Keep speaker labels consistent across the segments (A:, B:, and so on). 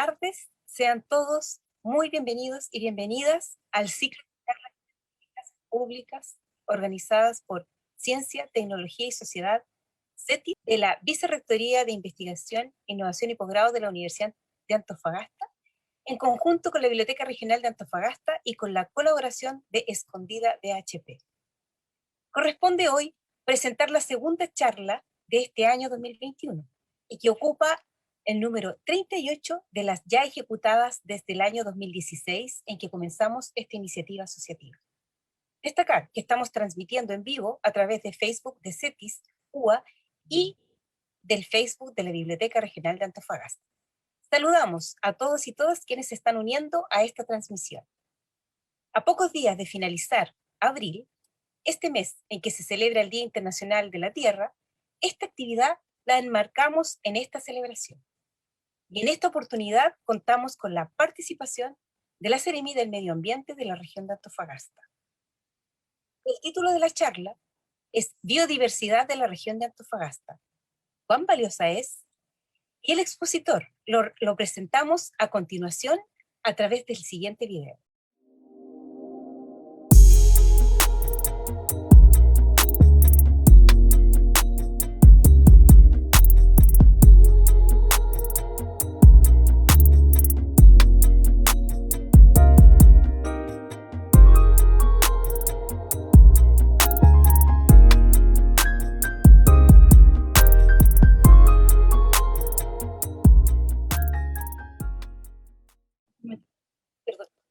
A: tardes. Sean todos muy bienvenidos y bienvenidas al ciclo de charlas públicas organizadas por Ciencia, Tecnología y Sociedad, CETI, de la Vicerrectoría de Investigación, Innovación y Posgrado de la Universidad de Antofagasta, en conjunto con la Biblioteca Regional de Antofagasta y con la colaboración de Escondida BHP. Corresponde hoy presentar la segunda charla de este año 2021 y que ocupa el número 38 de las ya ejecutadas desde el año 2016 en que comenzamos esta iniciativa asociativa. Destacar que estamos transmitiendo en vivo a través de Facebook de CETIS, UA y del Facebook de la Biblioteca Regional de Antofagasta. Saludamos a todos y todas quienes se están uniendo a esta transmisión. A pocos días de finalizar abril, este mes en que se celebra el Día Internacional de la Tierra, esta actividad la enmarcamos en esta celebración. Y en esta oportunidad contamos con la participación de la Seremi del Medio Ambiente de la región de Antofagasta. El título de la charla es Biodiversidad de la región de Antofagasta. ¿Cuán valiosa es? Y el expositor lo presentamos a continuación a través del siguiente video.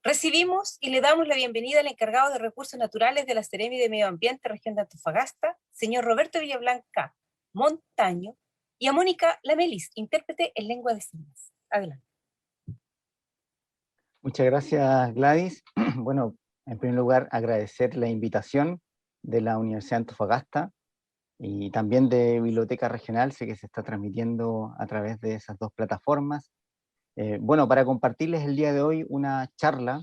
A: Recibimos y le damos la bienvenida al encargado de Recursos Naturales de la Seremi de Medio Ambiente, región de Antofagasta, señor Roberto Villablanca Montaño, y a Mónica Lamelis, intérprete en lengua de señas. Adelante.
B: Muchas gracias, Gladys. Bueno, en primer lugar, agradecer la invitación de la Universidad de Antofagasta y también de Biblioteca Regional, sé que se está transmitiendo a través de esas dos plataformas. Bueno, para compartirles el día de hoy una charla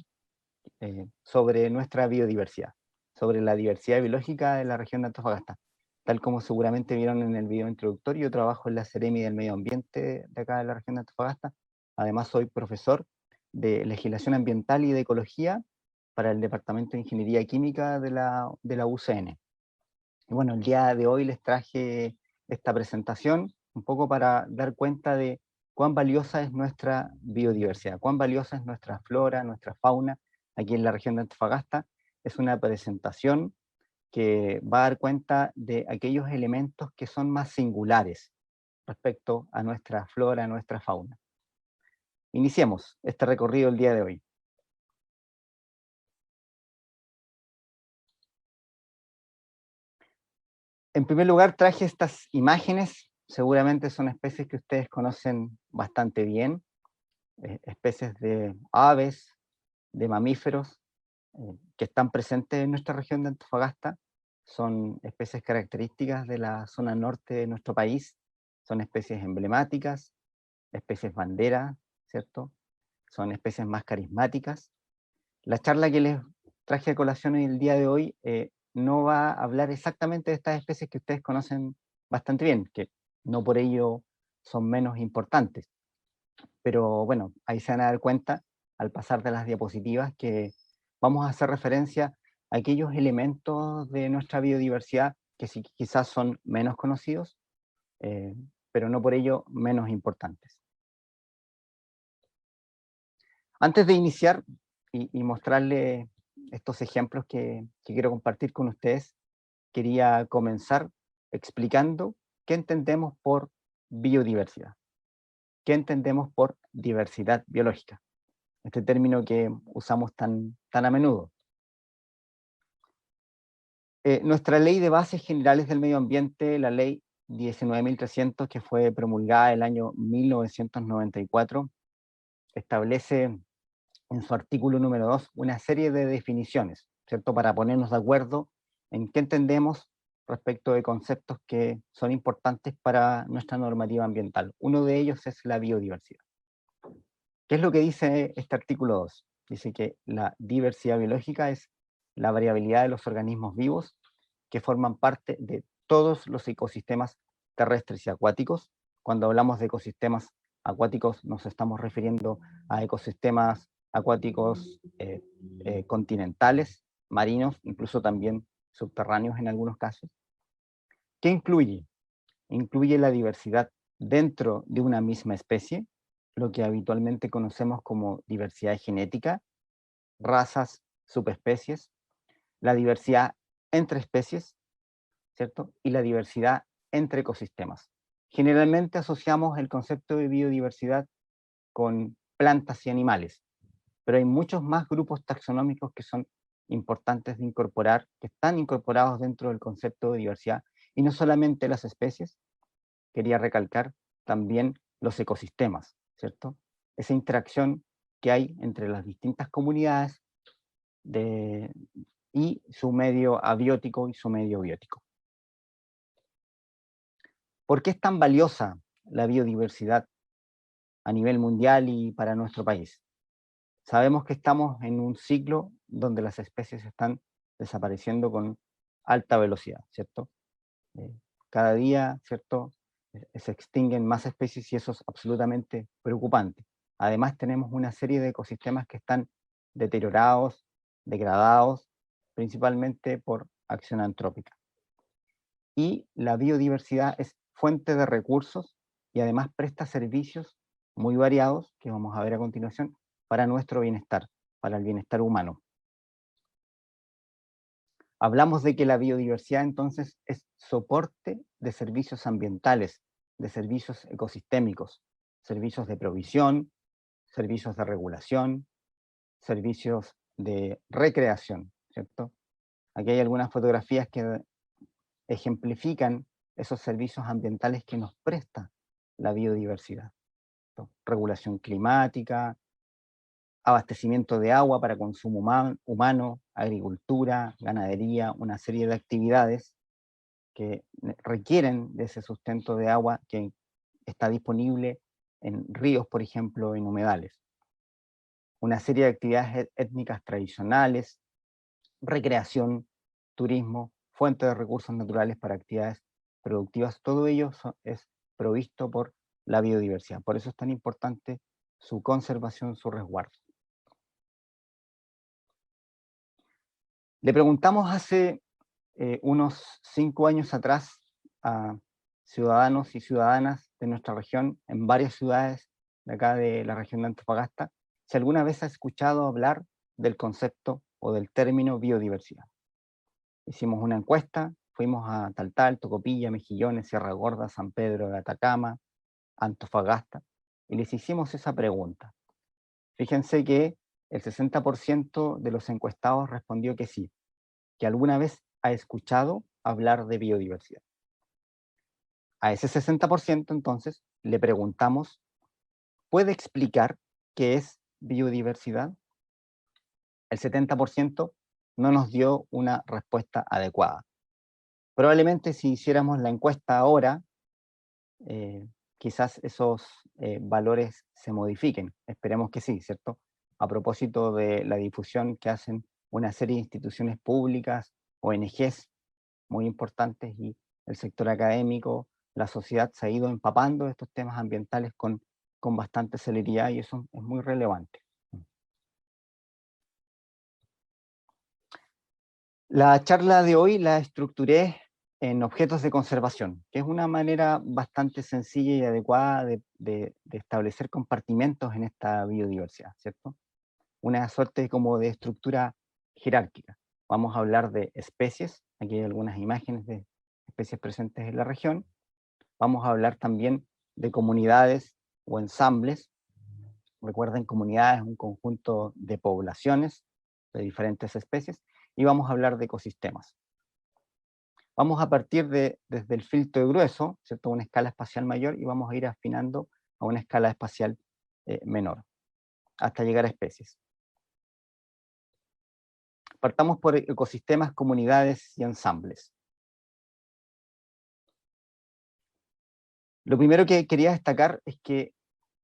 B: sobre nuestra biodiversidad, sobre la diversidad biológica de la región de Antofagasta. Tal como seguramente vieron en el video introductorio, yo trabajo en la Seremi del Medio Ambiente de acá de la región de Antofagasta. Además soy profesor de Legislación Ambiental y de Ecología para el Departamento de Ingeniería Química de la UCN. Y bueno, el día de hoy les traje esta presentación un poco para dar cuenta de cuán valiosa es nuestra biodiversidad, cuán valiosa es nuestra flora, nuestra fauna aquí en la región de Antofagasta. Es una presentación que va a dar cuenta de aquellos elementos que son más singulares respecto a nuestra flora, a nuestra fauna. Iniciemos este recorrido el día de hoy. En primer lugar traje estas imágenes, seguramente son especies que ustedes conocen bastante bien, especies de aves, de mamíferos, que están presentes en nuestra región de Antofagasta. Son especies características de la zona norte de nuestro país, son especies emblemáticas, especies bandera, ¿cierto? Son especies más carismáticas. La charla que les traje a colación el día de hoy no va a hablar exactamente de estas especies que ustedes conocen bastante bien, que no por ello son menos importantes. Pero bueno, ahí se van a dar cuenta, al pasar de las diapositivas, que vamos a hacer referencia a aquellos elementos de nuestra biodiversidad que sí, quizás son menos conocidos, pero no por ello menos importantes. Antes de iniciar y mostrarles estos ejemplos que quiero compartir con ustedes, quería comenzar explicando qué entendemos por biodiversidad, qué entendemos por diversidad biológica, este término que usamos tan a menudo. Nuestra ley de bases generales del medio ambiente, la ley 19.300, que fue promulgada el año 1994, establece en su artículo número 2 una serie de definiciones, ¿cierto? Para ponernos de acuerdo en qué entendemos respecto de conceptos que son importantes para nuestra normativa ambiental. Uno de ellos es la biodiversidad. ¿Qué es lo que dice este artículo 2? Dice que la diversidad biológica es la variabilidad de los organismos vivos que forman parte de todos los ecosistemas terrestres y acuáticos. Cuando hablamos de ecosistemas Acuáticos nos estamos refiriendo a ecosistemas acuáticos continentales, marinos, incluso también subterráneos en algunos casos. ¿Qué incluye? Incluye la diversidad dentro de una misma especie, lo que habitualmente conocemos como diversidad genética, razas, subespecies, la diversidad entre especies, ¿cierto? Y la diversidad entre ecosistemas. Generalmente asociamos el concepto de biodiversidad con plantas y animales, pero hay muchos más grupos taxonómicos que son importantes de incorporar, que están incorporados dentro del concepto de diversidad, y no solamente las especies, quería recalcar también los ecosistemas, ¿cierto? Esa interacción que hay entre las distintas comunidades y su medio abiótico y su medio biótico. ¿Por qué es tan valiosa la biodiversidad a nivel mundial y para nuestro país? Sabemos que estamos en un ciclo donde las especies están desapareciendo con alta velocidad, ¿cierto? Cada día, ¿cierto? Se extinguen más especies y eso es absolutamente preocupante. Además tenemos una serie de ecosistemas que están deteriorados, degradados, principalmente por acción antrópica. Y la biodiversidad es fuente de recursos y además presta servicios muy variados, que vamos a ver a continuación, para nuestro bienestar, para el bienestar humano. Hablamos de que la biodiversidad entonces es soporte de servicios ambientales, de servicios ecosistémicos, servicios de provisión, servicios de regulación, servicios de recreación, ¿cierto? Aquí hay algunas fotografías que ejemplifican esos servicios ambientales que nos presta la biodiversidad. Regulación climática, abastecimiento de agua para consumo humano, agricultura, ganadería, una serie de actividades que requieren de ese sustento de agua que está disponible en ríos, por ejemplo, en humedales. Una serie de actividades étnicas tradicionales, recreación, turismo, fuente de recursos naturales para actividades productivas, todo ello es provisto por la biodiversidad. Por eso es tan importante su conservación, su resguardo. Le preguntamos hace unos 5 años atrás a ciudadanos y ciudadanas de nuestra región, en varias ciudades de acá de la región de Antofagasta, si alguna vez ha escuchado hablar del concepto o del término biodiversidad. Hicimos una encuesta, fuimos a Taltal, Tocopilla, Mejillones, Sierra Gorda, San Pedro de Atacama, Antofagasta, y les hicimos esa pregunta. Fíjense que el 60% de los encuestados respondió que sí, que alguna vez ha escuchado hablar de biodiversidad. A ese 60% entonces le preguntamos, ¿puede explicar qué es biodiversidad? El 70% no nos dio una respuesta adecuada. Probablemente si hiciéramos la encuesta ahora, quizás esos valores se modifiquen. Esperemos que sí, ¿cierto? A propósito de la difusión que hacen una serie de instituciones públicas, ONGs muy importantes y el sector académico, la sociedad se ha ido empapando de estos temas ambientales con bastante celeridad y eso es muy relevante. La charla de hoy la estructuré en objetos de conservación, que es una manera bastante sencilla y adecuada de establecer compartimentos en esta biodiversidad, ¿cierto? Una suerte como de estructura jerárquica. Vamos a hablar de especies, aquí hay algunas imágenes de especies presentes en la región. Vamos a hablar también de comunidades o ensambles. Recuerden, comunidades es un conjunto de poblaciones de diferentes especies. Y vamos a hablar de ecosistemas. Vamos a partir desde el filtro de grueso, ¿cierto? Una escala espacial mayor, y vamos a ir afinando a una escala espacial menor, hasta llegar a especies. Partamos por ecosistemas, comunidades y ensambles. Lo primero que quería destacar es que,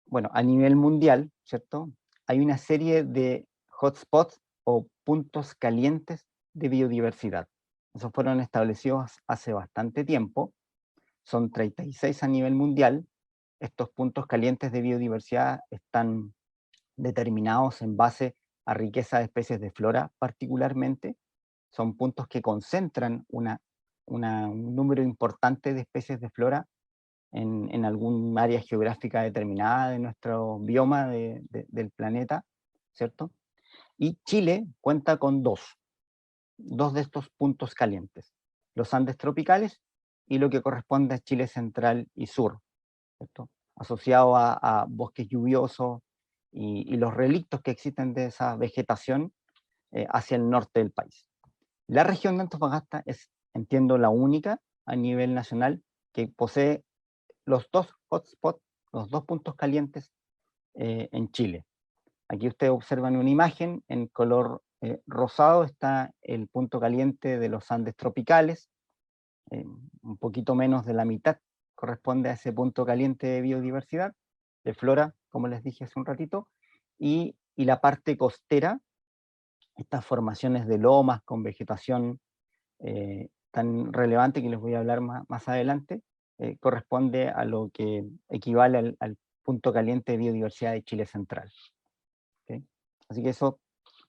B: bueno, a nivel mundial, ¿cierto? Hay una serie de hotspots o puntos calientes de biodiversidad. Esos fueron establecidos hace bastante tiempo, son 36 a nivel mundial, estos puntos calientes de biodiversidad están determinados en base a riqueza de especies de flora particularmente. Son puntos que concentran un número importante de especies de flora en algún área geográfica determinada de nuestro bioma del planeta, ¿cierto? Y Chile cuenta con dos de estos puntos calientes, los Andes tropicales y lo que corresponde a Chile central y sur, ¿cierto? Asociado a bosques lluviosos y los relictos que existen de esa vegetación hacia el norte del país. La región de Antofagasta es, entiendo, la única a nivel nacional que posee los dos hotspots, los dos puntos calientes en Chile. Aquí ustedes observan una imagen en color rosado, está el punto caliente de los Andes tropicales, un poquito menos de la mitad corresponde a ese punto caliente de biodiversidad, de flora, como les dije hace un ratito, y la parte costera, estas formaciones de lomas con vegetación tan relevante que les voy a hablar más adelante, corresponde a lo que equivale al punto caliente de biodiversidad de Chile central. ¿Okay? Así que eso,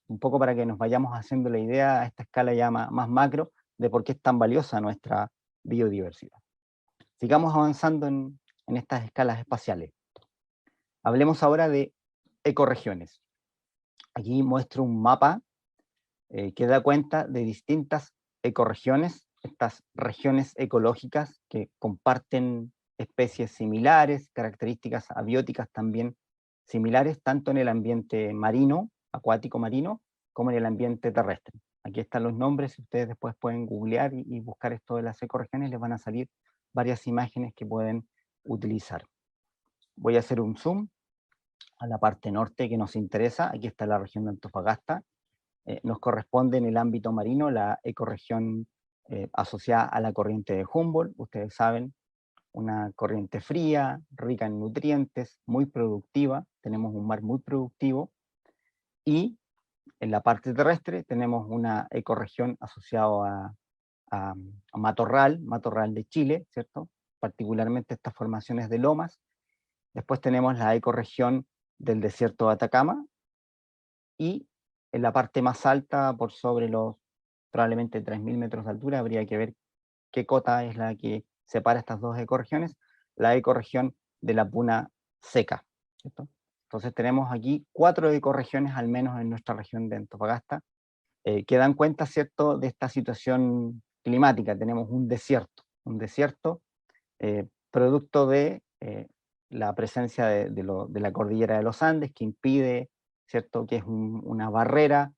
B: un poco para que nos vayamos haciendo la idea a esta escala ya más macro, de por qué es tan valiosa nuestra biodiversidad. Sigamos avanzando en estas escalas espaciales. Hablemos ahora de ecorregiones. Aquí muestro un mapa que da cuenta de distintas ecorregiones, estas regiones ecológicas que comparten especies similares, características abióticas también similares, tanto en el ambiente marino, acuático marino, como en el ambiente terrestre. Aquí están los nombres, ustedes después pueden googlear y buscar esto de las ecorregiones, les van a salir varias imágenes que pueden utilizar. Voy a hacer un zoom a la parte norte que nos interesa. Aquí está la región de Antofagasta. Nos corresponde en el ámbito marino la ecorregión asociada a la corriente de Humboldt. Ustedes saben, una corriente fría, rica en nutrientes, muy productiva. Tenemos un mar muy productivo. Y en la parte terrestre tenemos una ecorregión asociada a matorral de Chile, ¿cierto? Particularmente estas formaciones de lomas. Después tenemos la ecorregión del desierto de Atacama, y en la parte más alta, por sobre los probablemente 3.000 metros de altura, habría que ver qué cota es la que separa estas dos ecorregiones, la ecorregión de la Puna Seca, ¿cierto? Entonces tenemos aquí 4 ecorregiones al menos en nuestra región de Antofagasta, que dan cuenta, ¿cierto?, de esta situación climática. Tenemos un desierto producto de la presencia de la cordillera de los Andes, que impide, ¿cierto?, que es una barrera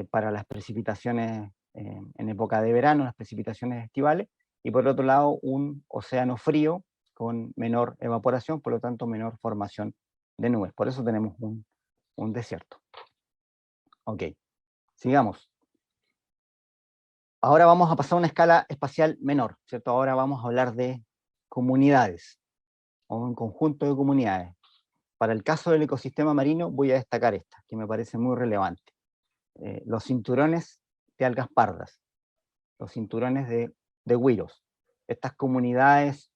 B: para las precipitaciones en época de verano, las precipitaciones estivales, y por otro lado un océano frío con menor evaporación, por lo tanto menor formación de nubes. Por eso tenemos un desierto. Ok, sigamos. Ahora vamos a pasar a una escala espacial menor, ¿cierto? Ahora vamos a hablar de comunidades, o un conjunto de comunidades. Para el caso del ecosistema marino voy a destacar esta, que me parece muy relevante. Los cinturones de algas pardas, los cinturones de güiros. Estas comunidades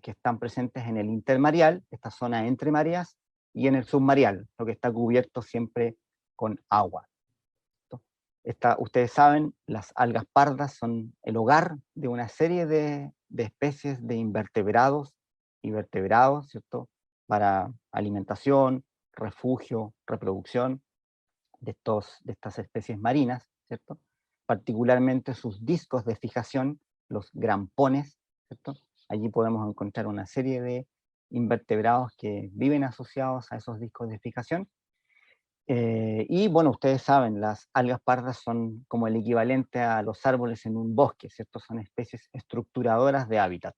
B: que están presentes en el intermareal, esta zona entre mareas, y en el submareal, lo que está cubierto siempre con agua. Ustedes saben, las algas pardas son el hogar de una serie de especies de invertebrados, ¿cierto?, para alimentación, refugio, reproducción de estas especies marinas, ¿cierto? Particularmente sus discos de fijación, los grampones, ¿cierto? Allí podemos encontrar una serie de invertebrados que viven asociados a esos discos de fijación. Y bueno, ustedes saben, las algas pardas son como el equivalente a los árboles en un bosque, ¿cierto? Son especies estructuradoras de hábitat.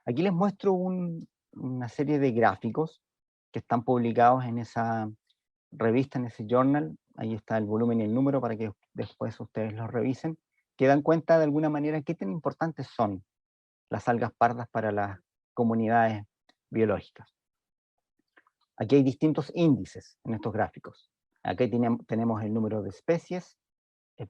B: Aquí les muestro una serie de gráficos que están publicados en esa revista, en ese journal. Ahí está el volumen y el número para que después ustedes los revisen, que dan cuenta de alguna manera qué tan importantes son las algas pardas para las comunidades biológicas. Aquí hay distintos índices en estos gráficos. Aquí tenemos el número de especies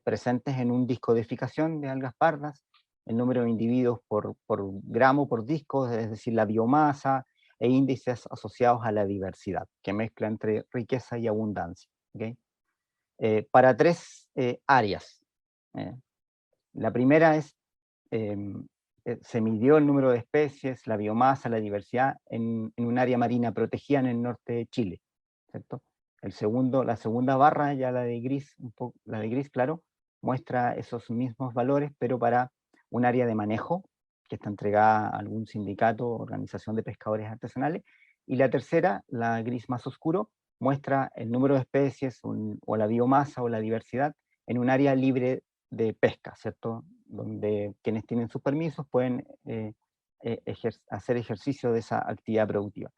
B: presentes en un disco de fijación de algas pardas, el número de individuos por gramo por disco, es decir, la biomasa, e índices asociados a la diversidad, que mezcla entre riqueza y abundancia. ¿Okay? Para tres áreas. La primera es, se midió el número de especies, la biomasa, la diversidad en un área marina protegida en el norte de Chile, ¿cierto? La segunda barra, ya la de gris, la de gris, claro, muestra esos mismos valores, pero para un área de manejo, que está entregada a algún sindicato o organización de pescadores artesanales, y la tercera, la gris más oscuro, muestra el número de especies o la biomasa o la diversidad en un área libre de pesca, ¿cierto? Donde quienes tienen sus permisos pueden hacer ejercicio de esa actividad productiva.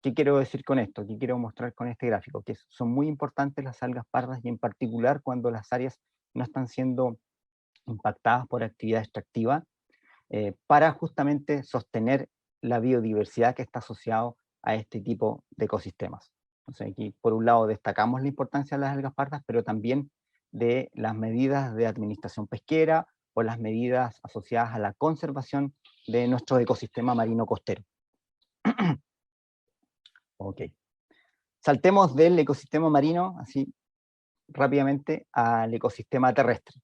B: ¿Qué quiero decir con esto? ¿Qué quiero mostrar con este gráfico? Que son muy importantes las algas pardas y en particular cuando las áreas no están siendo impactadas por actividad extractiva, para justamente sostener la biodiversidad que está asociado a este tipo de ecosistemas. Entonces aquí, por un lado, destacamos la importancia de las algas pardas, pero también de las medidas de administración pesquera o las medidas asociadas a la conservación de nuestro ecosistema marino costero. Ok. Saltemos del ecosistema marino, así rápidamente, al ecosistema terrestre.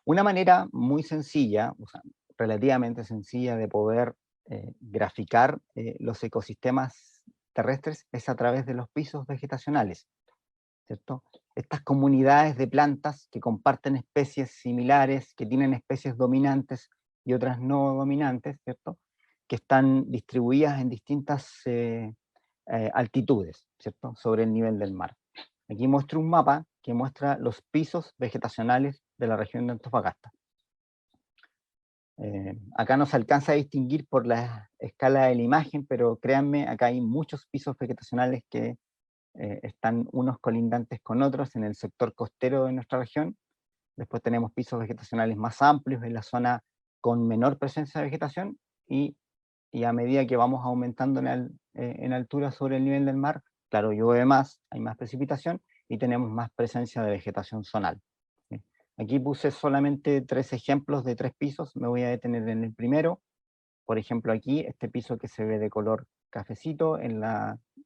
B: Una manera muy sencilla, o sea, relativamente sencilla de poder graficar los ecosistemas terrestres es a través de los pisos vegetacionales, ¿cierto? Estas comunidades de plantas que comparten especies similares, que tienen especies dominantes y otras no dominantes, ¿cierto? Que están distribuidas en distintas altitudes, ¿cierto? Sobre el nivel del mar. Aquí muestro un mapa que muestra los pisos vegetacionales de la región de Antofagasta. Acá no se alcanza a distinguir por la escala de la imagen, pero créanme, acá hay muchos pisos vegetacionales que están unos colindantes con otros en el sector costero de nuestra región. Después tenemos pisos vegetacionales más amplios en la zona con menor presencia de vegetación, y a medida que vamos aumentando en altura sobre el nivel del mar, claro, llueve más, hay más precipitación, y tenemos más presencia de vegetación zonal. Aquí puse solamente 3 ejemplos de 3 pisos, me voy a detener en el primero. Por ejemplo, aquí, este piso que se ve de color cafecito en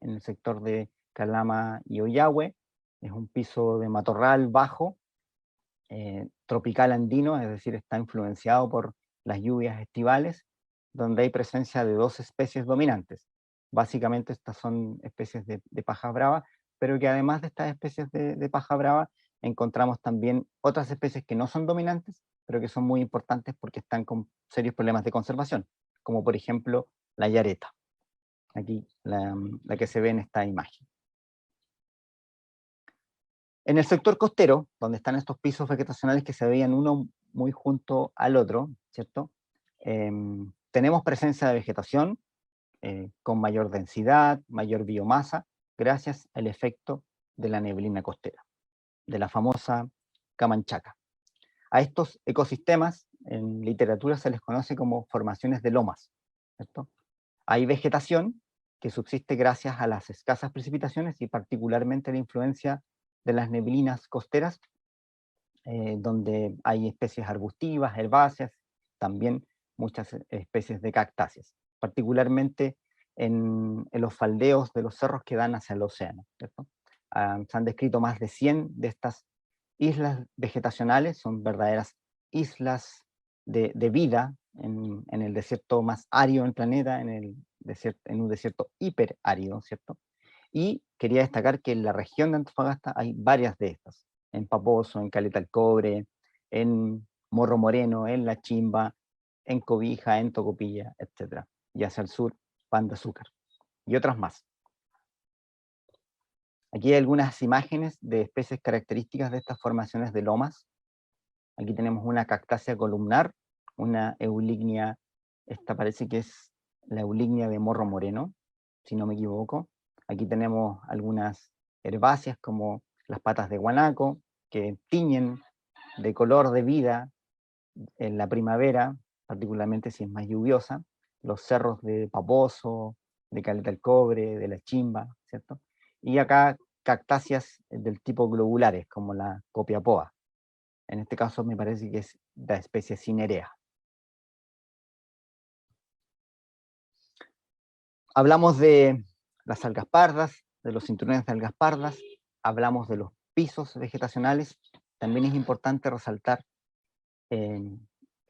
B: el sector de Calama y Ollagüe, es un piso de matorral bajo, tropical andino, es decir, está influenciado por las lluvias estivales, donde hay presencia de 2 especies dominantes. Básicamente estas son especies de paja brava, pero que además de estas especies de paja brava, encontramos también otras especies que no son dominantes, pero que son muy importantes porque están con serios problemas de conservación, como por ejemplo la yareta, aquí la que se ve en esta imagen. En el sector costero, donde están estos pisos vegetacionales que se veían uno muy junto al otro, ¿cierto? Tenemos presencia de vegetación con mayor densidad, mayor biomasa, gracias al efecto de la neblina costera, de la famosa Camanchaca. A estos ecosistemas, en literatura se les conoce como formaciones de lomas, ¿cierto? Hay vegetación que subsiste gracias a las escasas precipitaciones y particularmente la influencia de las neblinas costeras, donde hay especies arbustivas, herbáceas, también muchas especies de cactáceas, particularmente en los faldeos de los cerros que dan hacia el océano, ¿cierto? Se han descrito más de 100 de estas islas vegetacionales, son verdaderas islas de vida en el desierto más árido del planeta, en un desierto hiperárido, ¿cierto? Y quería destacar que en la región de Antofagasta hay varias de estas, en Paposo, en Caleta del Cobre, en Morro Moreno, en La Chimba, en Cobija, en Tocopilla, etc. Y hacia el sur, Pan de Azúcar, y otras más. Aquí hay algunas imágenes de especies características de estas formaciones de lomas. Aquí tenemos una cactácea columnar, una eulignia, esta parece que es la eulignia de Morro Moreno, si no me equivoco. Aquí tenemos algunas herbáceas como las patas de guanaco, que tiñen de color de vida en la primavera, particularmente si es más lluviosa, los cerros de Paposo, de Caleta del Cobre, de La Chimba, ¿cierto? Y acá cactáceas del tipo globulares, como la copiapoa. En este caso me parece que es la especie Cinerea. Hablamos de las algas pardas, de los cinturones de algas pardas, hablamos de los pisos vegetacionales. También es importante resaltar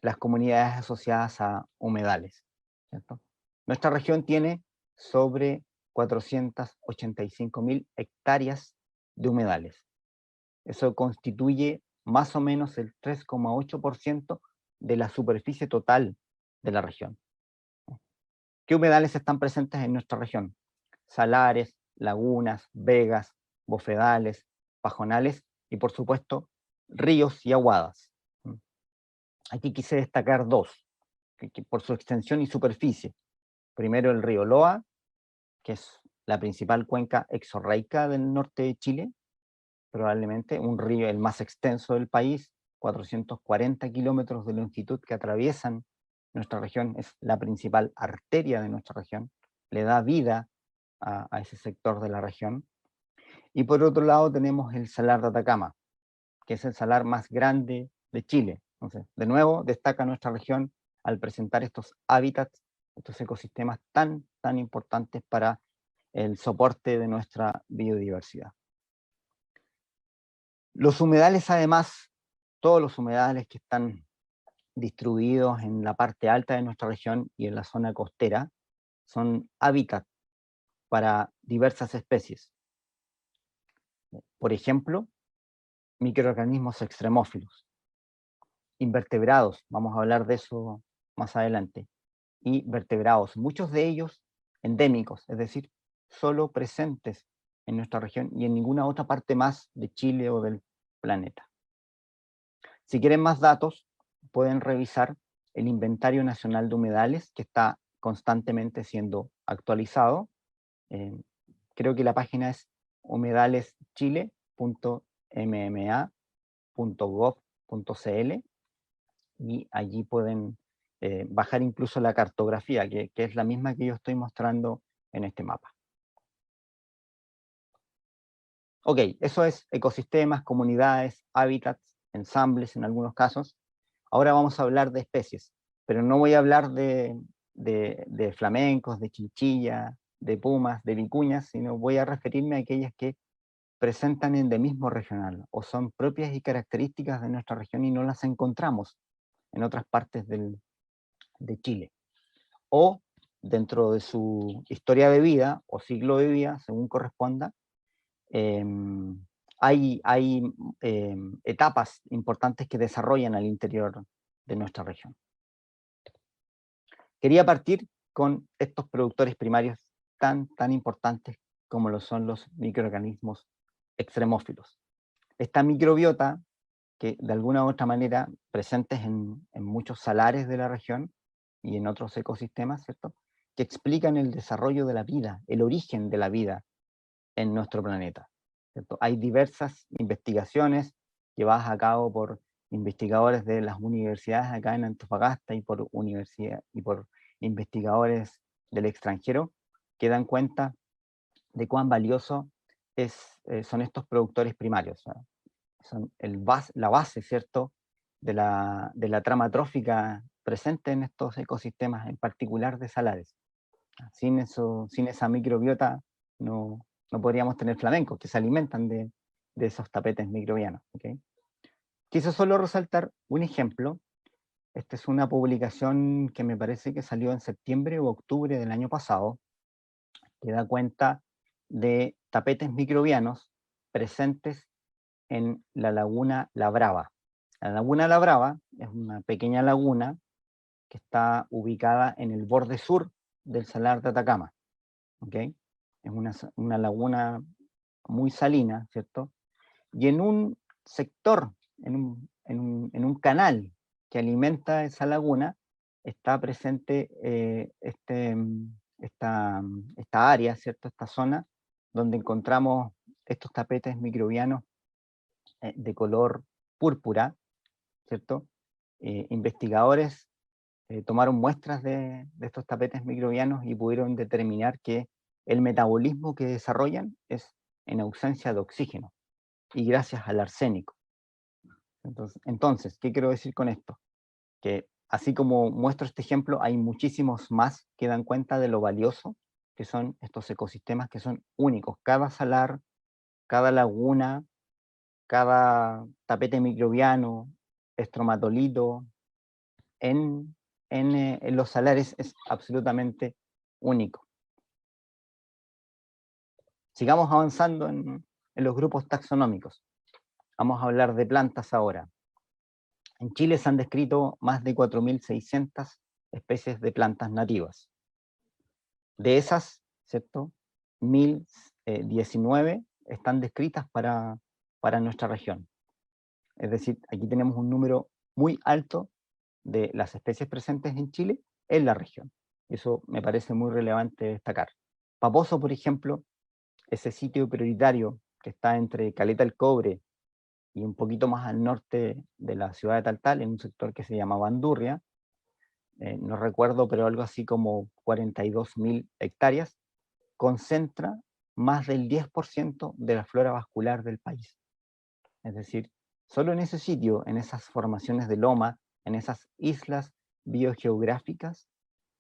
B: las comunidades asociadas a humedales, ¿cierto? Nuestra región tiene sobre 485.000 hectáreas de humedales. Eso constituye más o menos el 3,8% de la superficie total de la región. ¿Qué humedales están presentes en nuestra región? Salares, lagunas, vegas, bofedales, pajonales y, por supuesto, ríos y aguadas. Aquí quise destacar dos, por su extensión y superficie. Primero, el río Loa, que es la principal cuenca exorreica del norte de Chile, probablemente un río el más extenso del país, 440 kilómetros de longitud que atraviesan nuestra región, es la principal arteria de nuestra región, le da vida a ese sector de la región. Y por otro lado tenemos el Salar de Atacama, que es el salar más grande de Chile. Entonces, de nuevo, destaca nuestra región al presentar estos hábitats, estos ecosistemas tan importantes para el soporte de nuestra biodiversidad. Los humedales, además, todos los humedales que están distribuidos en la parte alta de nuestra región y en la zona costera, son hábitat para diversas especies. Por ejemplo, microorganismos extremófilos, invertebrados, vamos a hablar de eso más adelante, y vertebrados, muchos de ellos endémicos, es decir, solo presentes en nuestra región y en ninguna otra parte más de Chile o del planeta. Si quieren más datos, pueden revisar el Inventario Nacional de Humedales, que está constantemente siendo actualizado. Creo que la página es humedaleschile.mma.gov.cl y allí pueden bajar incluso la cartografía, que es la misma que yo estoy mostrando en este mapa. Ok, eso es ecosistemas, comunidades, hábitats, ensambles en algunos casos. Ahora vamos a hablar de especies, pero no voy a hablar de flamencos, de chinchilla, de pumas, de vicuñas, sino voy a referirme a aquellas que presentan endemismo regional o son propias y características de nuestra región y no las encontramos en otras partes de Chile. O dentro de su historia de vida o ciclo de vida, según corresponda, hay etapas importantes que desarrollan al interior de nuestra región. Quería partir con estos productores primarios tan importantes como lo son los microorganismos extremófilos. Esta microbiota, que de alguna u otra manera presentes en muchos salares de la región y en otros ecosistemas, ¿cierto?, que explican el desarrollo de la vida, el origen de la vida en nuestro planeta, ¿cierto? Hay diversas investigaciones llevadas a cabo por investigadores de las universidades acá en Antofagasta y por investigadores del extranjero que dan cuenta de cuán valioso son estos productores primarios. Son la base, ¿cierto?, de la trama trófica presente en estos ecosistemas, en particular de salares. Sin esa microbiota no podríamos tener flamencos que se alimentan de esos tapetes microbianos. ¿Okay? Quise solo resaltar un ejemplo. Esta es una publicación que me parece que salió en septiembre o octubre del año pasado, que da cuenta de tapetes microbianos presentes en la laguna La Brava. La laguna La Brava es una pequeña laguna que está ubicada en el borde sur del Salar de Atacama. ¿Okay? Es una laguna muy salina, ¿cierto? Y en un sector, en un canal que alimenta esa laguna, está presente esta área, ¿cierto? Esta zona, donde encontramos estos tapetes microbianos de color púrpura, ¿cierto? Investigadores tomaron muestras de estos tapetes microbianos y pudieron determinar que el metabolismo que desarrollan es en ausencia de oxígeno y gracias al arsénico. Entonces, ¿qué quiero decir con esto? Que así como muestro este ejemplo, hay muchísimos más que dan cuenta de lo valioso que son estos ecosistemas que son únicos. Cada salar, cada laguna, cada tapete microbiano, estromatolito, en los salares es absolutamente único. Sigamos avanzando en los grupos taxonómicos. Vamos a hablar de plantas ahora. En Chile se han descrito más de 4.600 especies de plantas nativas. De esas, ¿cierto? 1.019 están descritas para nuestra región. Es decir, aquí tenemos un número muy alto de las especies presentes en Chile en la región. Eso me parece muy relevante destacar. Paposo, por ejemplo, ese sitio prioritario que está entre Caleta del Cobre y un poquito más al norte de la ciudad de Taltal, en un sector que se llama Bandurria, no recuerdo, pero algo así como 42.000 hectáreas, concentra más del 10% de la flora vascular del país. Es decir, solo en ese sitio, en esas formaciones de loma, en esas islas biogeográficas,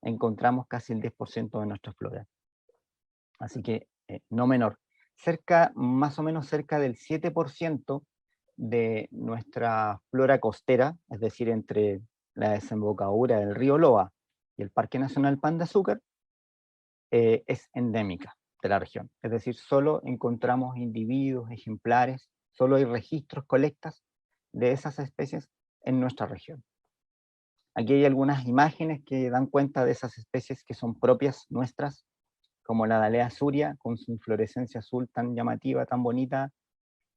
B: encontramos casi el 10% de nuestra flora. Así que no menor. Más o menos cerca del 7% de nuestra flora costera, es decir, entre la desembocadura del río Loa y el Parque Nacional Pan de Azúcar, es endémica de la región. Es decir, solo encontramos individuos, ejemplares, solo hay registros, colectas de esas especies en nuestra región. Aquí hay algunas imágenes que dan cuenta de esas especies que son propias nuestras, como la Dalea suria, con su inflorescencia azul tan llamativa, tan bonita,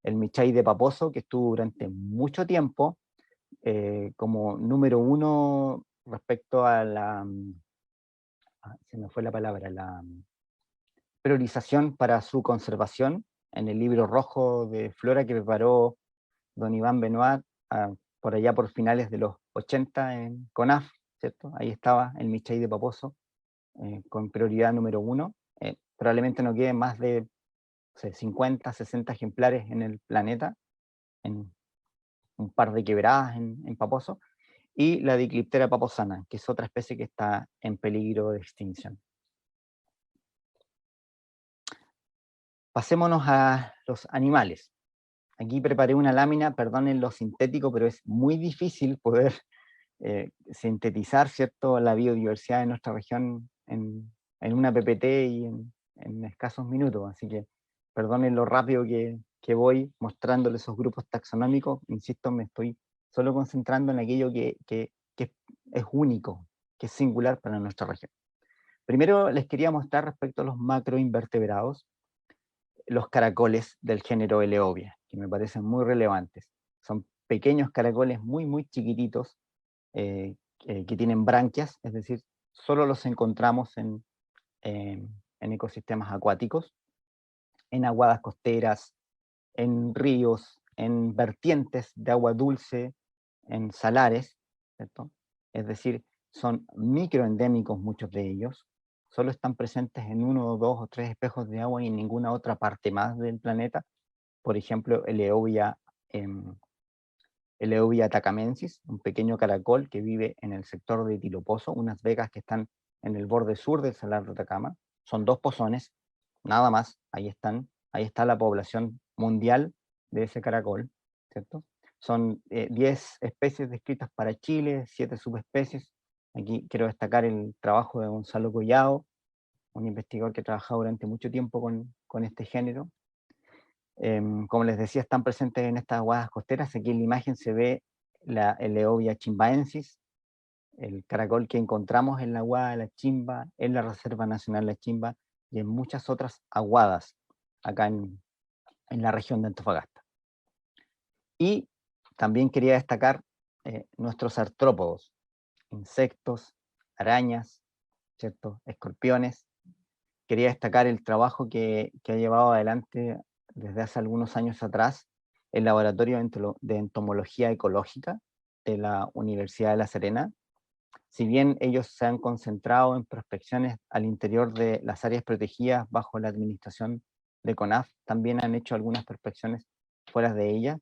B: el Michay de Paposo, que estuvo durante mucho tiempo como número 1 respecto a se me fue la palabra, la priorización para su conservación, en el libro rojo de flora que preparó don Iván Benoit, por allá por finales de los 80 en CONAF, ¿cierto? Ahí estaba el Michay de Paposo, con prioridad número 1. Probablemente no queden más de 50, 60 ejemplares en el planeta, en un par de quebradas en Paposo, y la Dicliptera paposana, que es otra especie que está en peligro de extinción. Pasémonos a los animales. Aquí preparé una lámina, perdonen lo sintético, pero es muy difícil poder sintetizar, ¿cierto?, la biodiversidad de nuestra región en una PPT y en escasos minutos, así que perdonen lo rápido que voy mostrándoles esos grupos taxonómicos. Insisto, me estoy solo concentrando en aquello que es único, que es singular para nuestra región. Primero les quería mostrar respecto a los macroinvertebrados, los caracoles del género Eleovia, que me parecen muy relevantes. Son pequeños caracoles muy, muy chiquititos, que tienen branquias, es decir, solo los encontramos en ecosistemas acuáticos, en aguadas costeras, en ríos, en vertientes de agua dulce, en salares, ¿cierto? Es decir, son microendémicos muchos de ellos, solo están presentes en 1, 2 o 3 espejos de agua y en ninguna otra parte más del planeta. Por ejemplo, Eleovia atacamensis, un pequeño caracol que vive en el sector de Tilopozo, unas vegas que están en el borde sur del Salar de Atacama. Son 2 pozones, nada más, ahí está la población mundial de ese caracol, ¿cierto? Son 10 especies descritas para Chile, 7 subespecies. Aquí quiero destacar el trabajo de Gonzalo Collado, un investigador que ha trabajado durante mucho tiempo con este género. Como les decía, están presentes en estas aguadas costeras. Aquí en la imagen se ve la Eleovia chimbaensis, el caracol que encontramos en la aguada de la Chimba, en la Reserva Nacional La Chimba y en muchas otras aguadas acá en la región de Antofagasta. Y también quería destacar nuestros artrópodos, insectos, arañas, ¿cierto?, escorpiones. Quería destacar el trabajo que ha llevado adelante desde hace algunos años atrás el Laboratorio de Entomología Ecológica de la Universidad de La Serena. Si bien ellos se han concentrado en prospecciones al interior de las áreas protegidas bajo la administración de CONAF, también han hecho algunas prospecciones fuera de ella.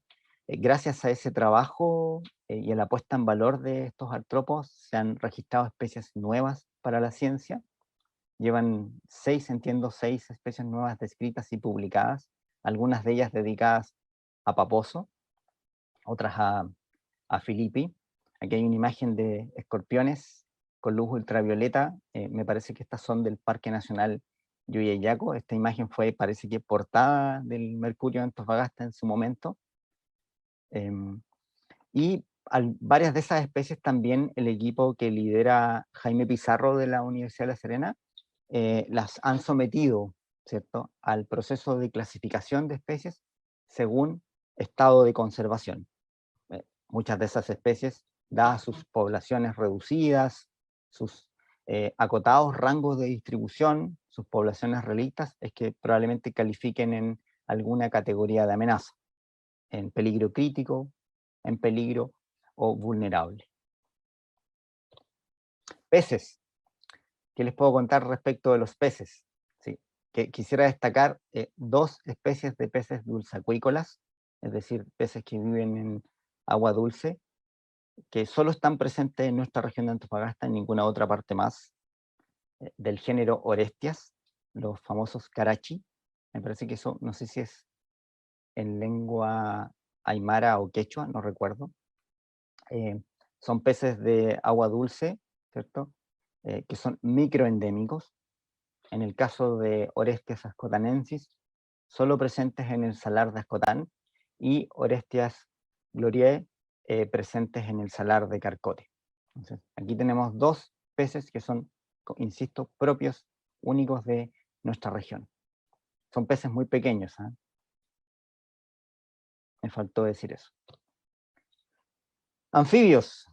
B: Gracias a ese trabajo y a la puesta en valor de estos artrópodos, se han registrado especies nuevas para la ciencia, Llevan entiendo, seis especies nuevas descritas y publicadas, algunas de ellas dedicadas a Paposo, otras a Filipi. Aquí hay una imagen de escorpiones con luz ultravioleta, me parece que estas son del Parque Nacional Llullaillaco. Esta imagen fue, parece que portada del Mercurio de Antofagasta en su momento. Y varias de esas especies también el equipo que lidera Jaime Pizarro de la Universidad de La Serena las han sometido, ¿cierto?, al proceso de clasificación de especies según estado de conservación. Muchas de esas especies, dadas sus poblaciones reducidas, sus acotados rangos de distribución, sus poblaciones relictas, es que probablemente califiquen en alguna categoría de amenaza, en peligro crítico, en peligro o vulnerable. Peces. ¿Qué les puedo contar respecto de los peces? Sí, que quisiera destacar dos especies de peces dulceacuícolas, es decir, peces que viven en agua dulce, que solo están presentes en nuestra región de Antofagasta, en ninguna otra parte más, del género Orestias, los famosos carachi. Me parece que eso, no sé si es en lengua aymara o quechua, no recuerdo. Son peces de agua dulce, ¿cierto? Que son microendémicos. En el caso de Orestias ascotanensis, solo presentes en el salar de Ascotán, y Orestias gloriae, presentes en el salar de Carcote. Entonces, aquí tenemos dos peces que son, insisto, propios, únicos de nuestra región. Son peces muy pequeños, ¿eh? Me faltó decir eso. Anfibios.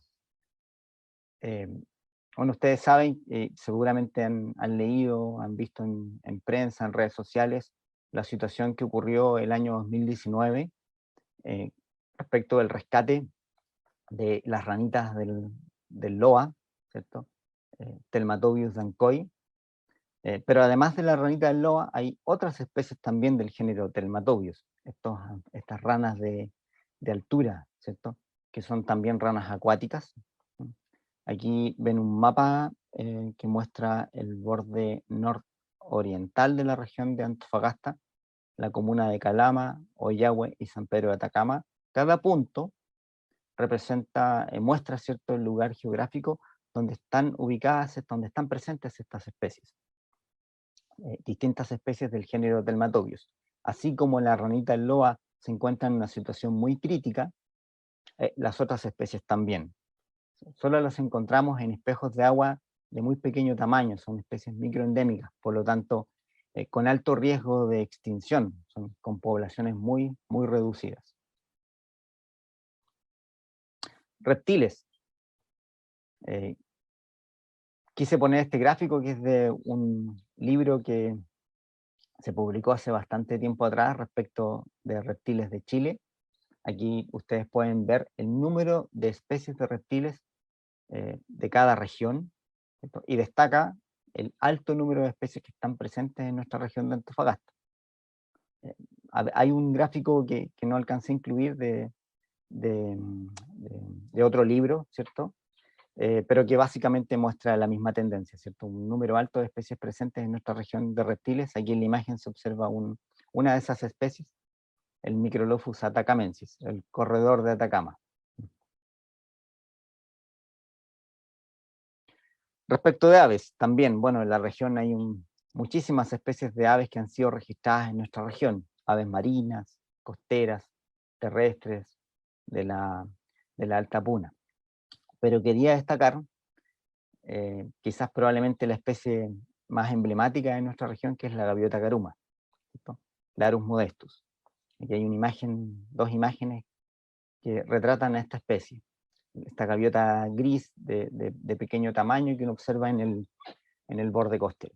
B: Bueno, ustedes saben, seguramente han leído, han visto en prensa, en redes sociales, la situación que ocurrió el año 2019 respecto del rescate de las ranitas del LOA, ¿cierto? Telmatobius dancoi. Pero además de la ranita del LOA, hay otras especies también del género Telmatobius, estas ranas de altura, ¿cierto? Que son también ranas acuáticas. Aquí ven un mapa que muestra el borde nororiental de la región de Antofagasta, la comuna de Calama, Oyahue y San Pedro de Atacama. Cada punto representa, muestra cierto el lugar geográfico donde están ubicadas, donde están presentes estas especies. Distintas especies del género Telmatobius. Así como la ranita del loa se encuentra en una situación muy crítica, las otras especies también. Solo las encontramos en espejos de agua de muy pequeño tamaño, son especies microendémicas, por lo tanto, con alto riesgo de extinción, son con poblaciones muy, muy reducidas. Reptiles. Quise poner este gráfico que es de un libro que se publicó hace bastante tiempo atrás respecto de reptiles de Chile. Aquí ustedes pueden ver el número de especies de reptiles de cada región, ¿cierto? Y destaca el alto número de especies que están presentes en nuestra región de Antofagasta. Hay un gráfico que no alcancé a incluir de otro libro, ¿cierto? Pero que básicamente muestra la misma tendencia, ¿cierto? Un número alto de especies presentes en nuestra región de reptiles. Aquí en la imagen se observa una de esas especies, el Microlophus atacamensis, el corredor de Atacama. Respecto de aves, también, bueno, en la región hay muchísimas especies de aves que han sido registradas en nuestra región, aves marinas, costeras, terrestres, de la alta puna. Pero quería destacar, quizás probablemente la especie más emblemática de nuestra región, que es la gaviota caruma, ¿cierto? Larus modestus. Aquí hay una imagen, dos imágenes que retratan a esta especie. Esta gaviota gris de pequeño tamaño que uno observa en el borde costero.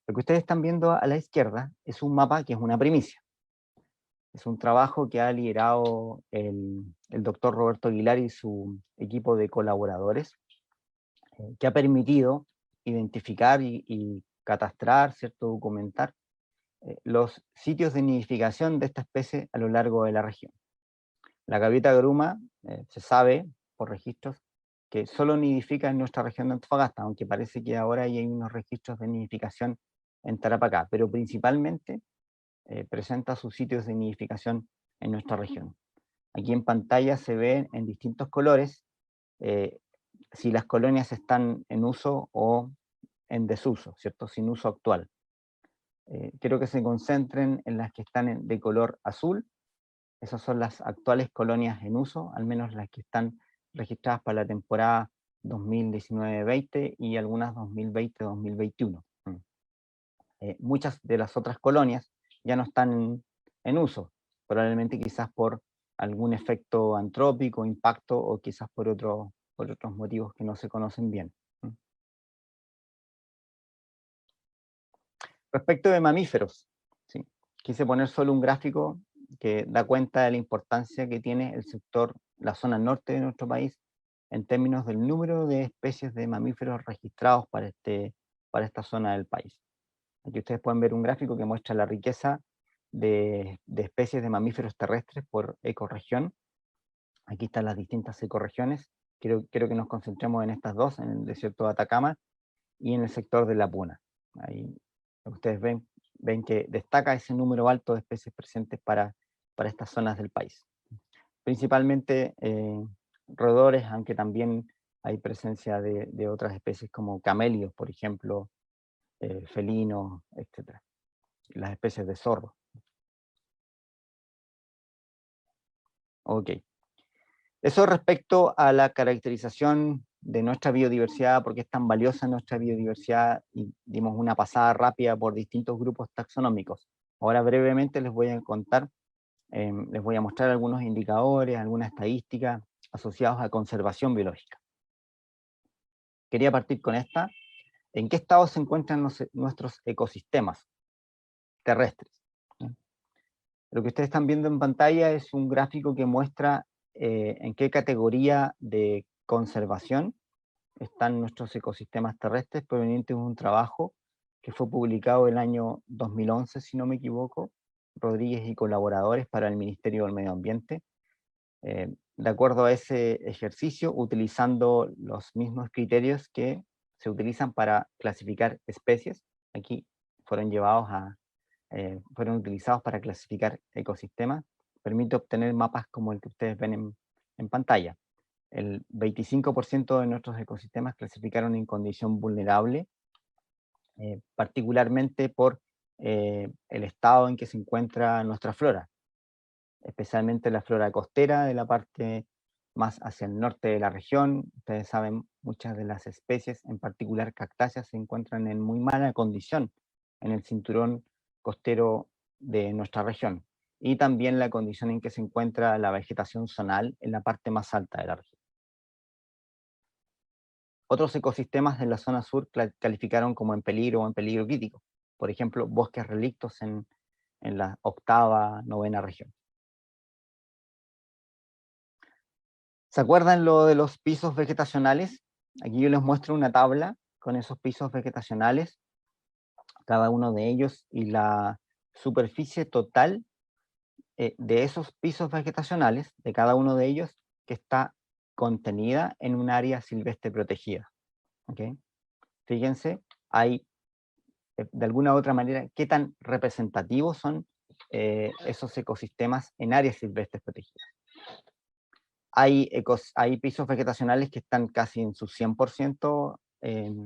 B: Lo que ustedes están viendo a la izquierda es un mapa que es una primicia. Es un trabajo que ha liderado el doctor Roberto Aguilar y su equipo de colaboradores, que ha permitido identificar y catastrar, ¿cierto? Documentar los sitios de nidificación de esta especie a lo largo de la región. La gaviota gruma se sabe por registros que solo nidifica en nuestra región de Antofagasta, aunque parece que ahora hay unos registros de nidificación en Tarapacá, pero principalmente presenta sus sitios de nidificación en nuestra región. Aquí en pantalla se ven en distintos colores si las colonias están en uso o en desuso, ¿cierto? Sin uso actual. Quiero que se concentren en las que están de color azul. Esas son las actuales colonias en uso, al menos las que están registradas para la temporada 2019-20 y algunas 2020-2021. Muchas de las otras colonias ya no están en uso, probablemente quizás por algún efecto antrópico, impacto, o quizás por otros motivos que no se conocen bien. Respecto de mamíferos, ¿sí? Quise poner solo un gráfico que da cuenta de la importancia que tiene el sector, la zona norte de nuestro país, en términos del número de especies de mamíferos registrados para esta zona del país. Aquí ustedes pueden ver un gráfico que muestra la riqueza de especies de mamíferos terrestres por ecorregión. Aquí están las distintas ecorregiones. Quiero que nos concentremos en estas dos, en el desierto de Atacama y en el sector de la Puna. Ahí ustedes ven que destaca ese número alto de especies presentes para estas zonas del país. Principalmente roedores, aunque también hay presencia de otras especies como camelios, por ejemplo, felinos, etc. Las especies de zorro. Ok. Eso respecto a la caracterización de nuestra biodiversidad, porque es tan valiosa nuestra biodiversidad, y dimos una pasada rápida por distintos grupos taxonómicos. Ahora brevemente les voy a contar, les voy a mostrar algunos indicadores, algunas estadísticas asociados a conservación biológica. Quería partir con esta. ¿En qué estado se encuentran nuestros ecosistemas terrestres? Lo que ustedes están viendo en pantalla es un gráfico que muestra en qué categoría de conservación están nuestros ecosistemas terrestres, provenientes de un trabajo que fue publicado el año 2011, si no me equivoco, Rodríguez y colaboradores para el Ministerio del Medio Ambiente. De acuerdo a ese ejercicio, utilizando los mismos criterios que se utilizan para clasificar especies, aquí fueron fueron utilizados para clasificar ecosistemas, permite obtener mapas como el que ustedes ven en pantalla. El 25% de nuestros ecosistemas clasificaron en condición vulnerable, particularmente por el estado en que se encuentra nuestra flora, especialmente la flora costera de la parte más hacia el norte de la región. Ustedes saben, muchas de las especies, en particular cactáceas, se encuentran en muy mala condición en el cinturón costero de nuestra región, y también la condición en que se encuentra la vegetación zonal en la parte más alta de la región. Otros ecosistemas de la zona sur calificaron como en peligro o en peligro crítico, por ejemplo, bosques relictos en la octava, novena región. ¿Se acuerdan lo de los pisos vegetacionales? Aquí yo les muestro una tabla con esos pisos vegetacionales, cada uno de ellos, y la superficie total de esos pisos vegetacionales, de cada uno de ellos, que está contenida en un área silvestre protegida. ¿Okay? Fíjense, hay de alguna u otra manera qué tan representativos son esos ecosistemas en áreas silvestres protegidas. Hay pisos vegetacionales que están casi en su 100%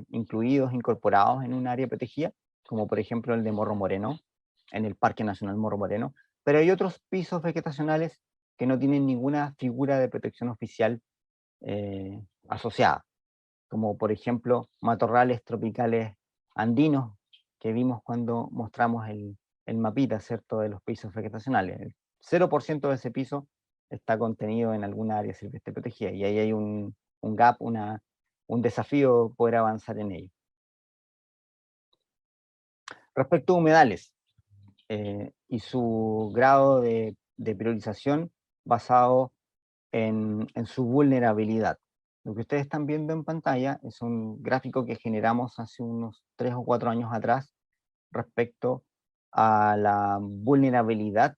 B: incluidos, incorporados en un área protegida, como por ejemplo el de Morro Moreno, en el Parque Nacional Morro Moreno, pero hay otros pisos vegetacionales que no tienen ninguna figura de protección oficial asociada, como por ejemplo matorrales tropicales andinos, que vimos cuando mostramos el mapita, ¿cierto?, de los pisos vegetacionales. El 0% de ese piso está contenido en alguna área silvestre protegida, y ahí hay un gap, un desafío poder avanzar en ello. Respecto a humedales y su grado de priorización basado en su vulnerabilidad. Lo que ustedes están viendo en pantalla es un gráfico que generamos hace unos 3 o 4 años atrás respecto a la vulnerabilidad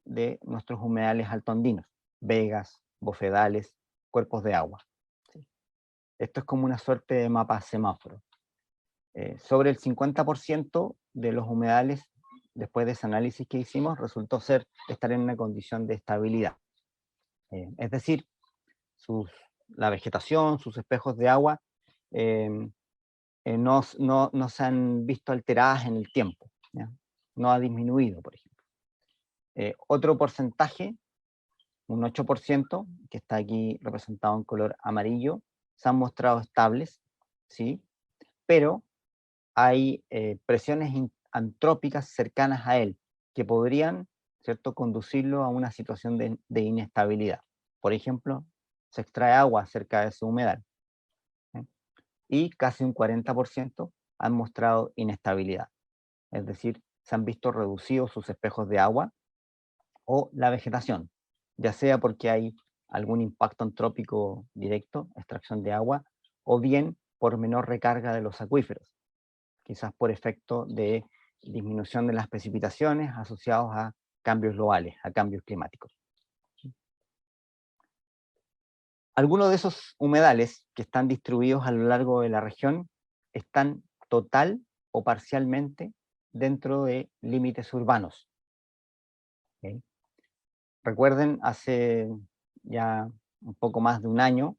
B: de nuestros humedales altoandinos, vegas, bofedales, cuerpos de agua. ¿Sí? Esto es como una suerte de mapa semáforo. Sobre el 50% de los humedales, después de ese análisis que hicimos, resultó estar en una condición de estabilidad. Es decir, la vegetación, sus espejos de agua, no se han visto alteradas en el tiempo, ¿ya? No ha disminuido, por ejemplo. Otro porcentaje, un 8%, que está aquí representado en color amarillo, se han mostrado estables, ¿sí? Pero hay presiones antrópicas cercanas a él, que podrían, ¿cierto?, conducirlo a una situación de inestabilidad. Por ejemplo, se extrae agua cerca de su humedal, ¿eh? Y casi un 40% han mostrado inestabilidad. Es decir, se han visto reducidos sus espejos de agua o la vegetación, ya sea porque hay algún impacto antrópico directo, extracción de agua, o bien por menor recarga de los acuíferos, quizás por efecto de disminución de las precipitaciones asociados a cambios globales, a cambios climáticos. Algunos de esos humedales que están distribuidos a lo largo de la región están total o parcialmente dentro de límites urbanos. ¿Okay? Recuerden, hace ya un poco más de un año,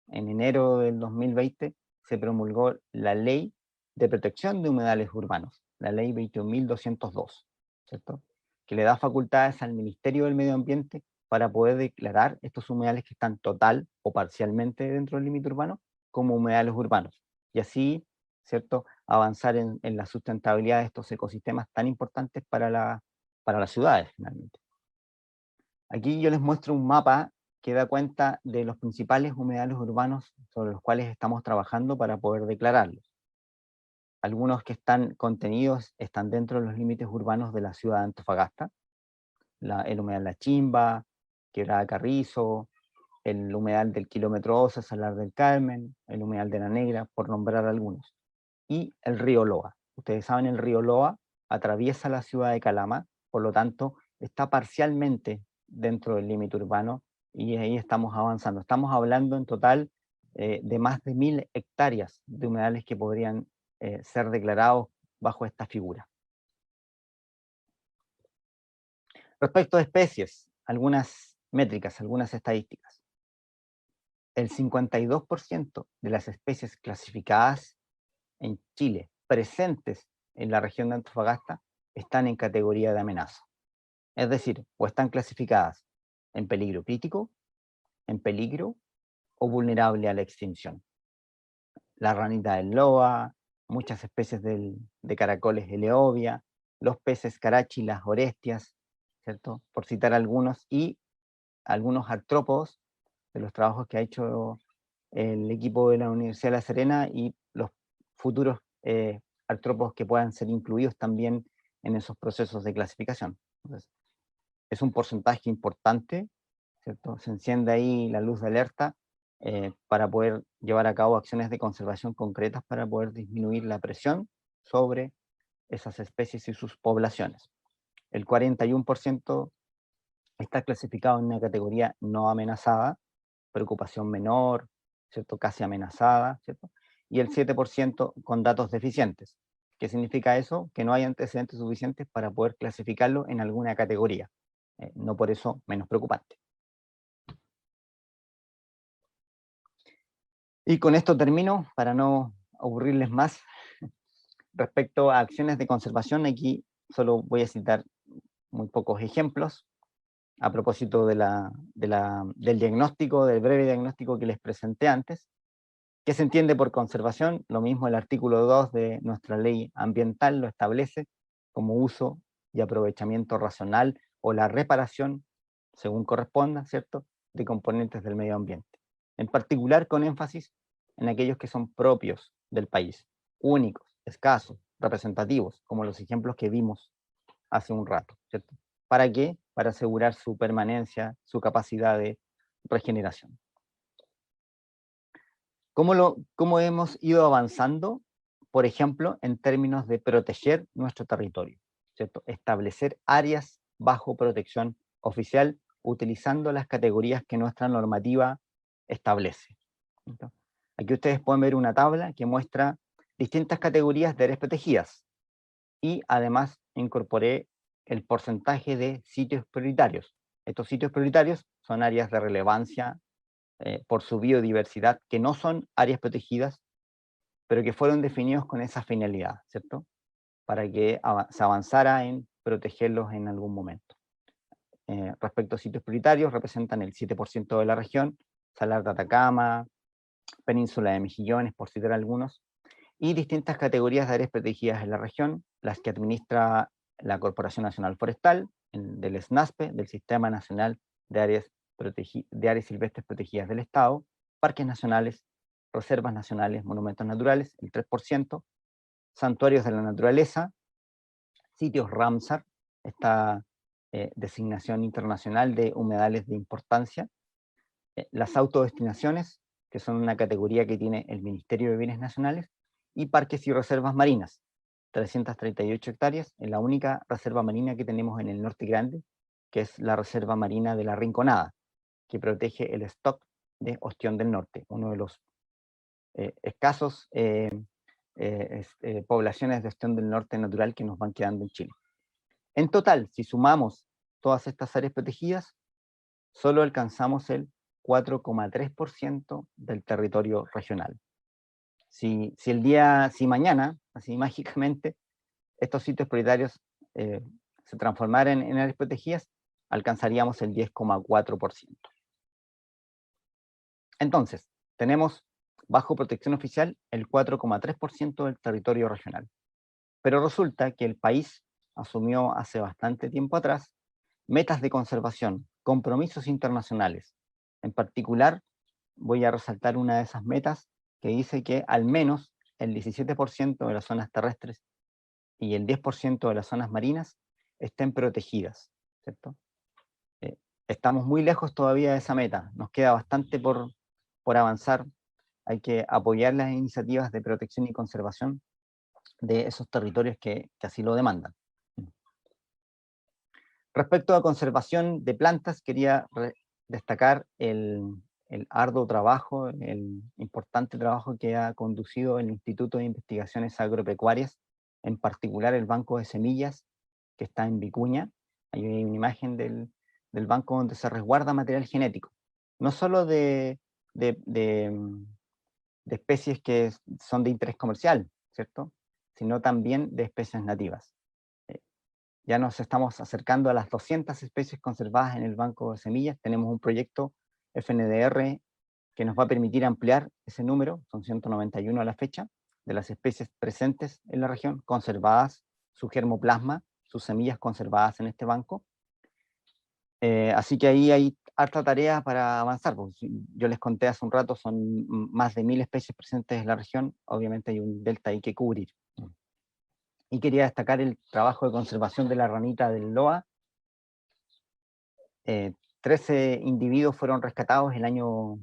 B: en enero del 2020, se promulgó la Ley de Protección de Humedales Urbanos, la Ley 21.202, ¿cierto?, que le da facultades al Ministerio del Medio Ambiente para poder declarar estos humedales que están total o parcialmente dentro del límite urbano como humedales urbanos, y así, ¿cierto?, avanzar en la sustentabilidad de estos ecosistemas tan importantes para las ciudades, finalmente. Aquí yo les muestro un mapa que da cuenta de los principales humedales urbanos sobre los cuales estamos trabajando para poder declararlos. Algunos que están contenidos están dentro de los límites urbanos de la ciudad de Antofagasta, el humedal La Chimba, Quebrada Carrizo, el humedal del Kilómetro Osa, Salar del Carmen, el humedal de La Negra, por nombrar algunos. Y el río Loa. Ustedes saben, el río Loa atraviesa la ciudad de Calama, por lo tanto, está parcialmente dentro del límite urbano, y ahí estamos avanzando. Estamos hablando en total de más de 1000 hectáreas de humedales que podrían ser declarados bajo esta figura. Respecto a especies, algunas métricas, algunas estadísticas. El 52% de las especies clasificadas en Chile, presentes en la región de Antofagasta, están en categoría de amenaza. Es decir, o están clasificadas en peligro crítico, en peligro o vulnerable a la extinción. La ranita del loa, muchas especies de caracoles eleovia, los peces carachi, las orestias, ¿cierto?, por citar algunos, y algunos artrópodos de los trabajos que ha hecho el equipo de la Universidad de La Serena y los futuros artrópodos que puedan ser incluidos también en esos procesos de clasificación. Entonces, es un porcentaje importante, ¿cierto? Se enciende ahí la luz de alerta para poder llevar a cabo acciones de conservación concretas para poder disminuir la presión sobre esas especies y sus poblaciones. El 41% está clasificado en una categoría no amenazada, preocupación menor, ¿cierto?, casi amenazada, ¿cierto?, y el 7% con datos deficientes. ¿Qué significa eso? Que no hay antecedentes suficientes para poder clasificarlo en alguna categoría, no por eso menos preocupante. Y con esto termino, para no aburrirles más. Respecto a acciones de conservación, aquí solo voy a citar muy pocos ejemplos, a propósito del diagnóstico, del breve diagnóstico que les presenté antes. ¿Qué se entiende por conservación? Lo mismo el artículo 2 de nuestra ley ambiental lo establece como uso y aprovechamiento racional o la reparación, según corresponda, ¿cierto?, de componentes del medio ambiente. En particular con énfasis en aquellos que son propios del país, únicos, escasos, representativos, como los ejemplos que vimos hace un rato, ¿cierto? ¿Para qué? Para asegurar su permanencia, su capacidad de regeneración. ¿Cómo hemos ido avanzando? Por ejemplo, en términos de proteger nuestro territorio, ¿cierto? Establecer áreas bajo protección oficial utilizando las categorías que nuestra normativa establece, ¿cierto? Aquí ustedes pueden ver una tabla que muestra distintas categorías de áreas protegidas, y además incorporé el porcentaje de sitios prioritarios. Estos sitios prioritarios son áreas de relevancia por su biodiversidad, que no son áreas protegidas, pero que fueron definidos con esa finalidad, ¿cierto? Para que se avanzara en protegerlos en algún momento. Respecto a sitios prioritarios, representan el 7% de la región, Salar de Atacama, Península de Mejillones, por citar algunos, y distintas categorías de áreas protegidas en la región, las que administra la Corporación Nacional Forestal, del SNASPE, del Sistema Nacional de Áreas Silvestres Protegidas del Estado, parques nacionales, reservas nacionales, monumentos naturales, el 3%, santuarios de la naturaleza, sitios Ramsar, esta designación internacional de humedales de importancia, las autodestinaciones, que son una categoría que tiene el Ministerio de Bienes Nacionales, y parques y reservas marinas, 338 hectáreas, en la única reserva marina que tenemos en el Norte Grande, que es la Reserva Marina de la Rinconada, que protege el stock de ostión del norte, uno de los escasos poblaciones de ostión del norte natural que nos van quedando en Chile. En total, si sumamos todas estas áreas protegidas, solo alcanzamos el 4,3% del territorio regional. Si mañana, así mágicamente, estos sitios prioritarios se transformaran en áreas protegidas, alcanzaríamos el 10,4%. Entonces, tenemos bajo protección oficial el 4,3% del territorio regional. Pero resulta que el país asumió hace bastante tiempo atrás metas de conservación, compromisos internacionales. En particular, voy a resaltar una de esas metas que dice que al menos el 17% de las zonas terrestres y el 10% de las zonas marinas estén protegidas, ¿cierto? Estamos muy lejos todavía de esa meta, nos queda bastante por avanzar. Hay que apoyar las iniciativas de protección y conservación de esos territorios que así lo demandan. Respecto a conservación de plantas, quería destacar el arduo trabajo, el importante trabajo que ha conducido el Instituto de Investigaciones Agropecuarias, en particular el Banco de Semillas, que está en Vicuña. Hay una imagen del banco donde se resguarda material genético, no solo de especies que son de interés comercial, ¿cierto? Sino también de especies nativas. Ya nos estamos acercando a las 200 especies conservadas en el banco de semillas. Tenemos un proyecto FNDR que nos va a permitir ampliar ese número, son 191 a la fecha, de las especies presentes en la región, conservadas, su germoplasma, sus semillas conservadas en este banco. Así que ahí hay harta tarea para avanzar. Pues, yo les conté hace un rato, son más de 1000 especies presentes en la región, obviamente hay un delta ahí que cubrir. Y quería destacar el trabajo de conservación de la ranita del Loa. 13 individuos fueron rescatados el año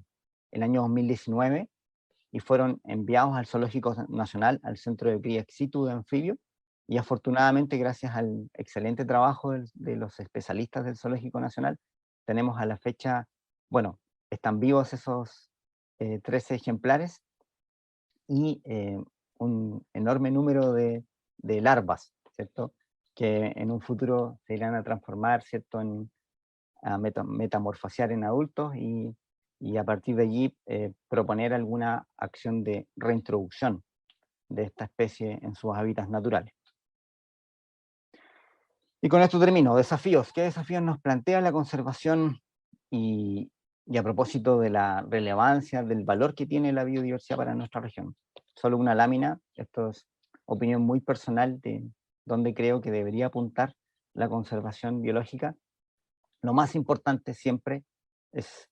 B: 2019 y fueron enviados al Zoológico Nacional, al Centro de Cría ex situ de anfibio, y afortunadamente, gracias al excelente trabajo de los especialistas del Zoológico Nacional, tenemos a la fecha, bueno, están vivos esos 13 ejemplares y un enorme número de larvas, ¿cierto? Que en un futuro se irán a transformar, ¿cierto?, a metamorfosear en adultos y a partir de allí proponer alguna acción de reintroducción de esta especie en sus hábitats naturales. Y con esto termino. Desafíos. ¿Qué desafíos nos plantea la conservación y a propósito de la relevancia, del valor que tiene la biodiversidad para nuestra región? Solo una lámina, esto es opinión muy personal de dónde creo que debería apuntar la conservación biológica. Lo más importante siempre es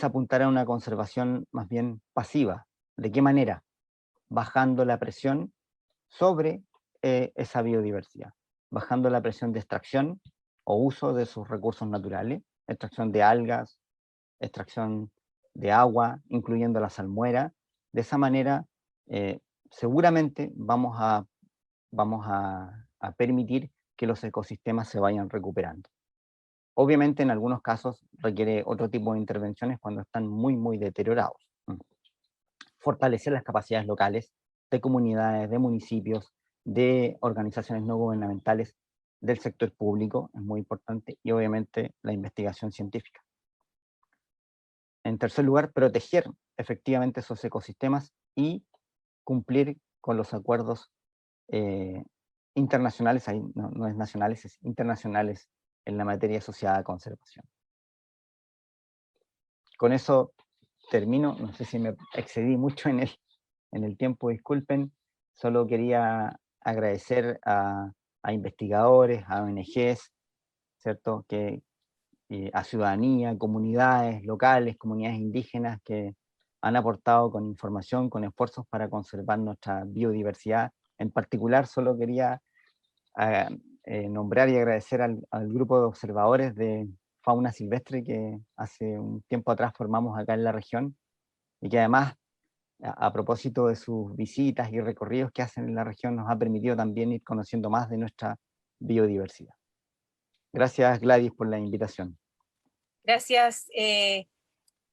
B: apuntar a una conservación más bien pasiva. ¿De qué manera? Bajando la presión sobre esa biodiversidad, bajando la presión de extracción o uso de sus recursos naturales, extracción de algas, extracción de agua, incluyendo la salmuera. De esa manera, seguramente vamos a permitir que los ecosistemas se vayan recuperando. Obviamente, en algunos casos requiere otro tipo de intervenciones cuando están muy, muy deteriorados. fortalecer las capacidades locales de comunidades, de municipios, de organizaciones no gubernamentales, del sector público, es muy importante, y obviamente la investigación científica. En tercer lugar, proteger efectivamente esos ecosistemas y cumplir con los acuerdos internacionales, ahí no es nacionales, es internacionales en la materia asociada a conservación. Con eso termino, no sé si me excedí mucho en el tiempo, disculpen, solo quería agradecer a investigadores, a ONGs, ¿cierto? A ciudadanía, comunidades locales, comunidades indígenas que han aportado con información, con esfuerzos para conservar nuestra biodiversidad. En particular, solo quería nombrar y agradecer al grupo de observadores de fauna silvestre que hace un tiempo atrás formamos acá en la región, y que además, a propósito de sus visitas y recorridos que hacen en la región, nos ha permitido también ir conociendo más de nuestra biodiversidad. Gracias, Gladys, por la invitación.
A: Gracias,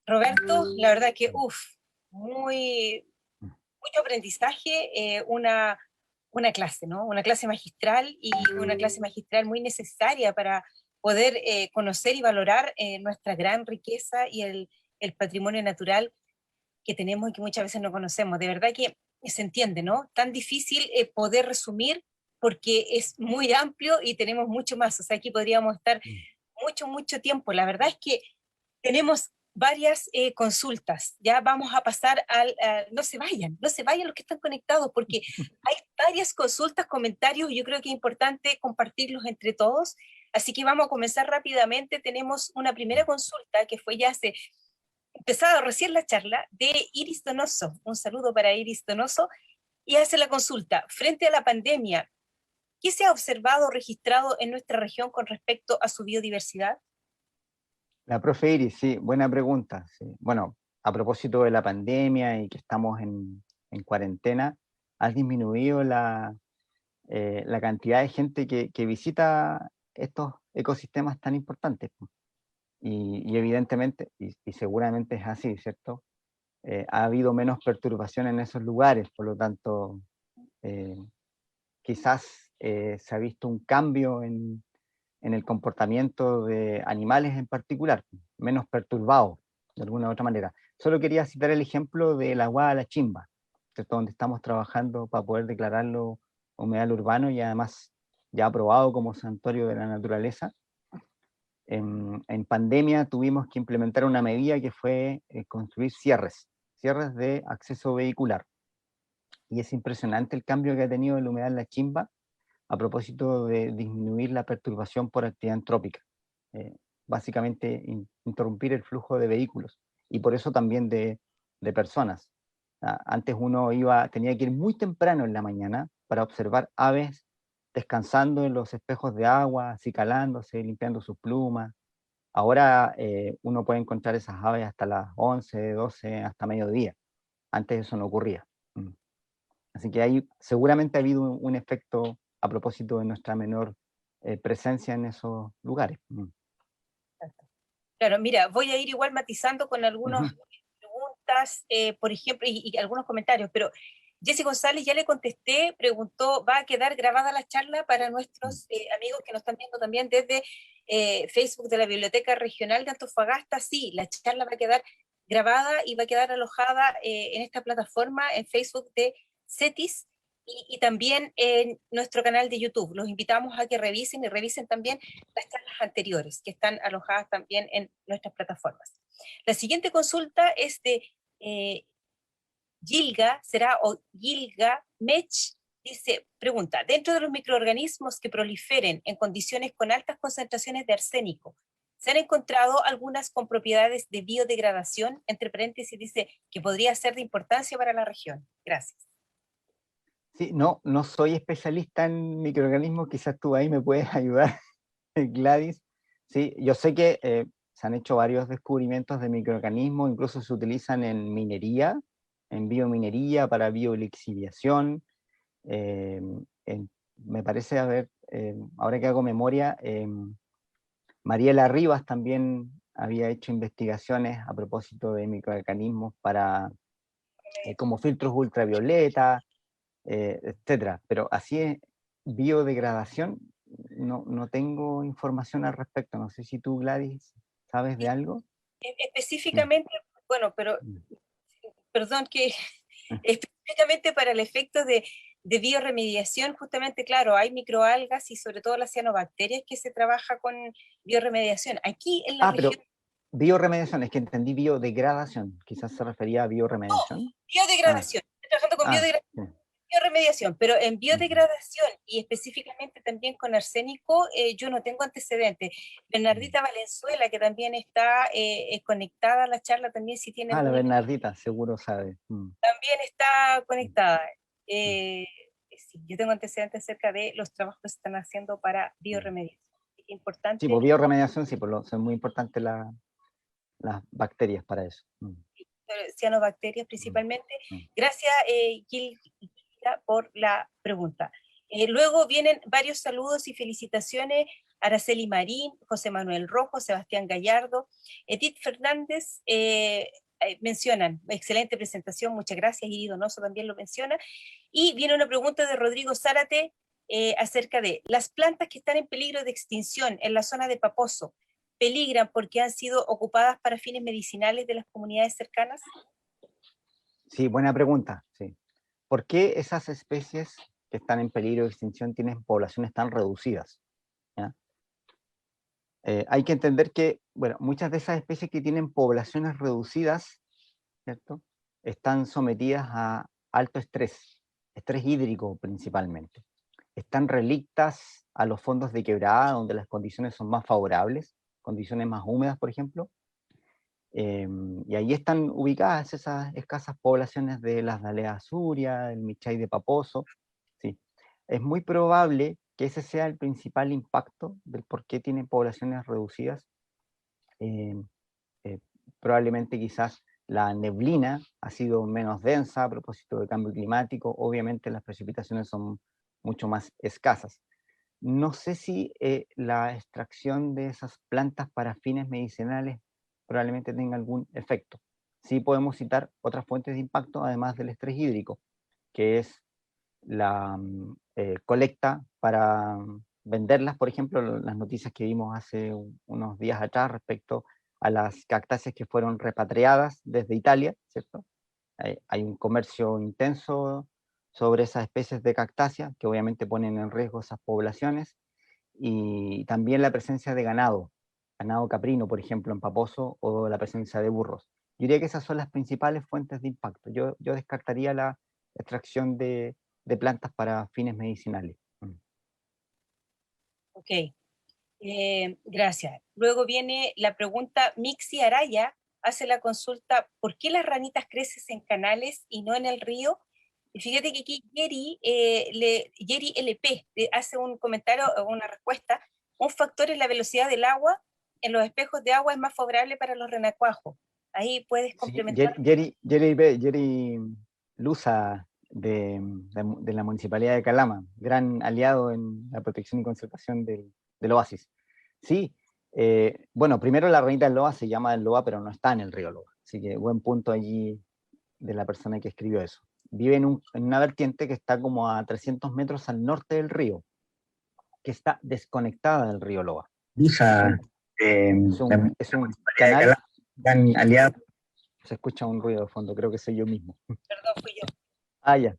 A: Roberto. La verdad que, mucho aprendizaje, una clase, ¿no? Una clase magistral, y una clase magistral muy necesaria para poder conocer y valorar nuestra gran riqueza y el patrimonio natural que tenemos y que muchas veces no conocemos. De verdad que se entiende, ¿no? Tan difícil poder resumir porque es muy amplio y tenemos mucho más. O sea, aquí podríamos estar mucho tiempo. La verdad es que tenemos varias consultas. Ya vamos a pasar no se vayan los que están conectados, porque hay varias consultas, comentarios, y yo creo que es importante compartirlos entre todos. Así que vamos a comenzar rápidamente. Tenemos una primera consulta que fue ya hace empezado recién la charla, de Iris Donoso. Un saludo para Iris Donoso, y hace la consulta: frente a la pandemia, ¿qué se ha observado o registrado en nuestra región con respecto a su biodiversidad?
B: La profe Iris, sí, buena pregunta. Sí. Bueno, a propósito de la pandemia y que estamos en cuarentena, ¿has disminuido la cantidad de gente que visita estos ecosistemas tan importantes? Y evidentemente, y seguramente es así, ¿cierto? Ha habido menos perturbación en esos lugares, por lo tanto, quizás se ha visto un cambio en el comportamiento de animales en particular, menos perturbados de alguna u otra manera. Solo quería citar el ejemplo de la Guadalachimba, ¿cierto? Donde estamos trabajando para poder declararlo humedal urbano y además ya aprobado como santuario de la naturaleza. En pandemia tuvimos que implementar una medida que fue construir cierres de acceso vehicular. Y es impresionante el cambio que ha tenido el humedal La Chimba a propósito de disminuir la perturbación por actividad antrópica. Eh, Básicamente interrumpir el flujo de vehículos y por eso también de personas. Antes uno tenía que ir muy temprano en la mañana para observar aves descansando en los espejos de agua, acicalándose, limpiando sus plumas. Ahora uno puede encontrar esas aves hasta las 11, 12, hasta mediodía. Antes eso no ocurría. Así que ahí seguramente ha habido un efecto a propósito de nuestra menor presencia en esos lugares.
A: Claro, mira, voy a ir igual matizando con algunas
B: Ujú.
A: preguntas, por ejemplo, y algunos comentarios, pero Jessy González ya le contesté, preguntó: ¿va a quedar grabada la charla para nuestros amigos que nos están viendo también desde Facebook de la Biblioteca Regional de Antofagasta? Sí, la charla va a quedar grabada y va a quedar alojada en esta plataforma, en Facebook de CETIS, y también en nuestro canal de YouTube. Los invitamos a que revisen y revisen también las charlas anteriores, que están alojadas también en nuestras plataformas. La siguiente consulta es de Gilga, o Gilga Mech. Dice, pregunta: dentro de los microorganismos que proliferen en condiciones con altas concentraciones de arsénico, ¿se han encontrado algunas con propiedades de biodegradación? Entre paréntesis dice que podría ser de importancia para la región. Gracias.
B: Sí, no soy especialista en microorganismos, quizás tú ahí me puedes ayudar, Gladys. Sí, yo sé que se han hecho varios descubrimientos de microorganismos, incluso se utilizan en minería, en biominería, para biolixiviación. eh, Me parece, a ver, ahora que hago memoria, Mariela Rivas también había hecho investigaciones a propósito de microorganismos para como filtros ultravioleta, etcétera. Pero así es, biodegradación, no tengo información al respecto. No sé si tú, Gladys, ¿sabes de algo?
A: Específicamente, bueno, pero
B: Mm.
A: perdón que específicamente para el efecto de bioremediación, justamente, claro, hay microalgas y sobre todo las cianobacterias que se trabaja con bioremediación. Aquí en la
B: Pero
A: región...
B: bioremediación, es que entendí biodegradación, quizás se refería a bioremediación.
A: Biodegradación. Estoy trabajando con
B: Sí.
A: bioremediación, pero en
B: Ujú.
A: biodegradación y específicamente también con arsénico, yo no tengo antecedentes. Bernardita Valenzuela, que también está conectada a la charla, también si tiene
B: La
A: alguna...
B: Bernardita, seguro sabe.
A: También está conectada.
B: Mm.
A: Sí, yo tengo antecedentes acerca de los trabajos que se están haciendo para
B: Mm.
A: bioremediación.
B: Sí, pues
A: Importante,
B: bioremediación, sí, son muy importantes las bacterias para eso.
A: cianobacterias
B: Mm.
A: principalmente.
B: Mm.
A: Gracias, Gilda, por la pregunta. Luego vienen varios saludos y felicitaciones. Araceli Marín, José Manuel Rojo, Sebastián Gallardo, Edith Fernández, mencionan, excelente presentación, muchas gracias, y Donoso también lo menciona. Y viene una pregunta de Rodrigo Zárate acerca de las plantas que están en peligro de extinción en la zona de Paposo, ¿peligran porque han sido ocupadas para fines medicinales de las comunidades cercanas?
B: Sí, buena pregunta. Sí. ¿Por qué esas especies que están en peligro de extinción tienen poblaciones tan reducidas? ¿Ya? Hay que entender que, bueno, muchas de esas especies que tienen poblaciones reducidas, ¿cierto? Están sometidas a alto estrés hídrico principalmente. Están relictas a los fondos de quebrada, donde las condiciones son más favorables, condiciones más húmedas, por ejemplo. Y ahí están ubicadas esas escasas poblaciones de las Daleas Azuria, el Michay de Paposo. Sí. Es muy probable que ese sea el principal impacto del por qué tienen poblaciones reducidas. Eh, eh, Probablemente quizás la neblina ha sido menos densa a propósito del cambio climático, obviamente las precipitaciones son mucho más escasas. No sé si la extracción de esas plantas para fines medicinales probablemente tenga algún efecto. Sí podemos citar otras fuentes de impacto, además del estrés hídrico, que es la colecta para venderlas, por ejemplo, las noticias que vimos hace unos días atrás respecto a las cactáceas que fueron repatriadas desde Italia, ¿cierto? Hay un comercio intenso sobre esas especies de cactáceas que obviamente ponen en riesgo esas poblaciones, y también la presencia de ganado caprino, por ejemplo, en Paposo, o la presencia de burros. Yo diría que esas son las principales fuentes de impacto. Yo descartaría la extracción de plantas para fines medicinales.
A: Ok, gracias. Luego viene la pregunta, Mixi Araya hace la consulta, ¿por qué las ranitas crecen en canales y no en el río? Y fíjate que aquí Jerry LP hace un comentario o una respuesta, un factor es la velocidad del agua, en los espejos de agua es más favorable para los renacuajos. Ahí puedes
B: Sí,
A: complementar.
B: Jerry Luza de la Municipalidad de Calama, gran aliado en la protección y conservación del oasis. Sí, bueno, primero la ranita del Loa se llama del Loa, pero no está en el río Loa, así que buen punto allí de la persona que escribió eso. Vive en una vertiente que está como a 300 metros al norte del río, que está desconectada del río Loa.
C: Luisa,
B: Es un canal,
C: gran aliado.
B: se escucha un ruido de fondo, creo que soy yo mismo.
A: Perdón, fui yo.
B: Ya.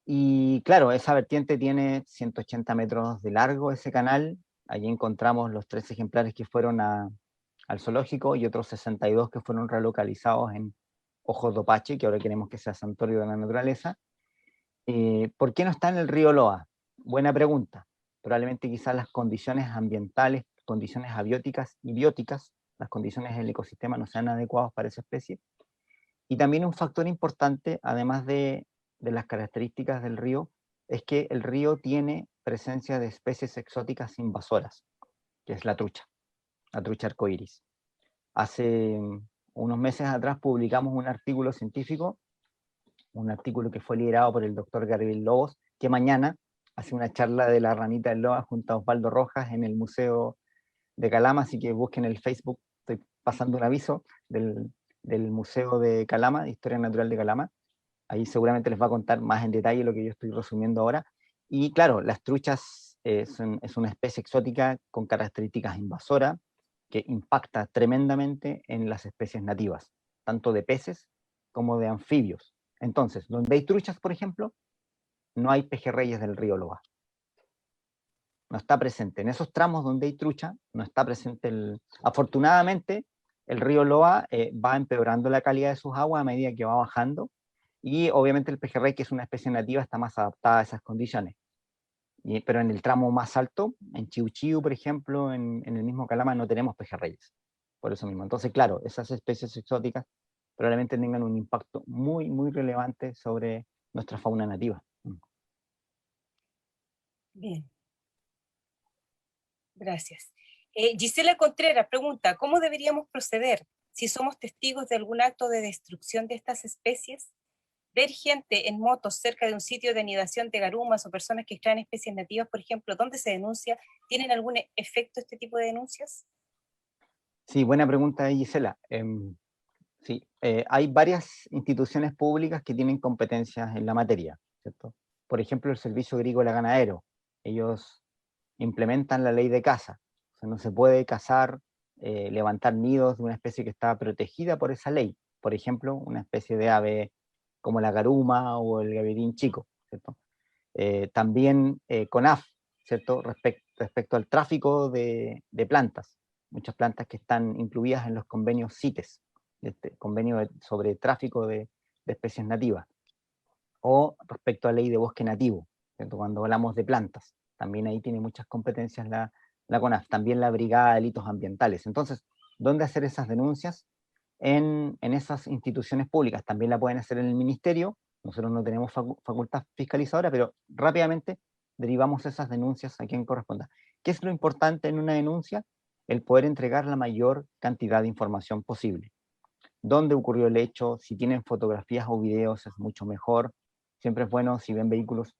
B: Y claro, esa vertiente tiene 180 metros de largo, ese canal. Allí encontramos los 3 ejemplares que fueron al zoológico y otros 62 que fueron relocalizados en Ojos de Opache, que ahora queremos que sea santuario de la naturaleza. ¿Por qué no está en el río Loa? Buena pregunta. Probablemente quizás las condiciones ambientales, condiciones abióticas y bióticas, las condiciones del ecosistema no sean adecuadas para esa especie. Y también un factor importante, además de las características del río, es que el río tiene presencia de especies exóticas invasoras, que es la trucha arcoíris. Hace unos meses atrás publicamos un artículo científico, un artículo que fue liderado por el doctor Gabriel Lobos, que mañana hace una charla de la ranita del Loa junto a Osvaldo Rojas en el Museo de Calama, así que busquen el Facebook, estoy pasando un aviso del del Museo de Calama, de Historia Natural de Calama. Ahí seguramente les va a contar más en detalle lo que yo estoy resumiendo ahora. Y claro, las truchas es una especie exótica con características invasoras que impacta tremendamente en las especies nativas, tanto de peces como de anfibios. Entonces, donde hay truchas, por ejemplo, no hay pejerreyes del río Loa. No está presente. En esos tramos donde hay trucha, no está presente Afortunadamente, el río Loa va empeorando la calidad de sus aguas a medida que va bajando, y obviamente el pejerrey, que es una especie nativa, está más adaptada a esas condiciones. Pero en el tramo más alto, en Chiu Chiu, por ejemplo, en el mismo Calama, no tenemos pejerreyes. Por eso mismo. Entonces, claro, esas especies exóticas probablemente tengan un impacto muy, muy relevante sobre nuestra fauna nativa.
A: Bien, gracias. Gisela Contreras pregunta, ¿cómo deberíamos proceder si somos testigos de algún acto de destrucción de estas especies? Ver gente en motos cerca de un sitio de anidación de garumas o personas que extraen especies nativas, por ejemplo, ¿dónde se denuncia? ¿Tienen algún efecto este tipo de denuncias?
B: Sí, buena pregunta, Gisela. Sí, hay varias instituciones públicas que tienen competencias en la materia, ¿cierto? Por ejemplo, el Servicio Agrícola Ganadero. Ellos implementan la ley de caza. O sea, no se puede cazar, levantar nidos de una especie que está protegida por esa ley. Por ejemplo, una especie de ave como la garuma o el gavirín chico, ¿cierto? También CONAF, ¿cierto? Respecto al tráfico de plantas. Muchas plantas que están incluidas en los convenios CITES, este convenio sobre tráfico de especies nativas. O respecto a la ley de bosque nativo, ¿cierto? Cuando hablamos de plantas, también ahí tiene muchas competencias la CONAF, también la Brigada de Delitos Ambientales. Entonces, ¿dónde hacer esas denuncias? En esas instituciones públicas. También la pueden hacer en el ministerio. Nosotros no tenemos facultad fiscalizadora, pero rápidamente derivamos esas denuncias a quien corresponda. ¿Qué es lo importante en una denuncia? El poder entregar la mayor cantidad de información posible. ¿Dónde ocurrió el hecho? Si tienen fotografías o videos es mucho mejor. Siempre es bueno, si ven vehículos,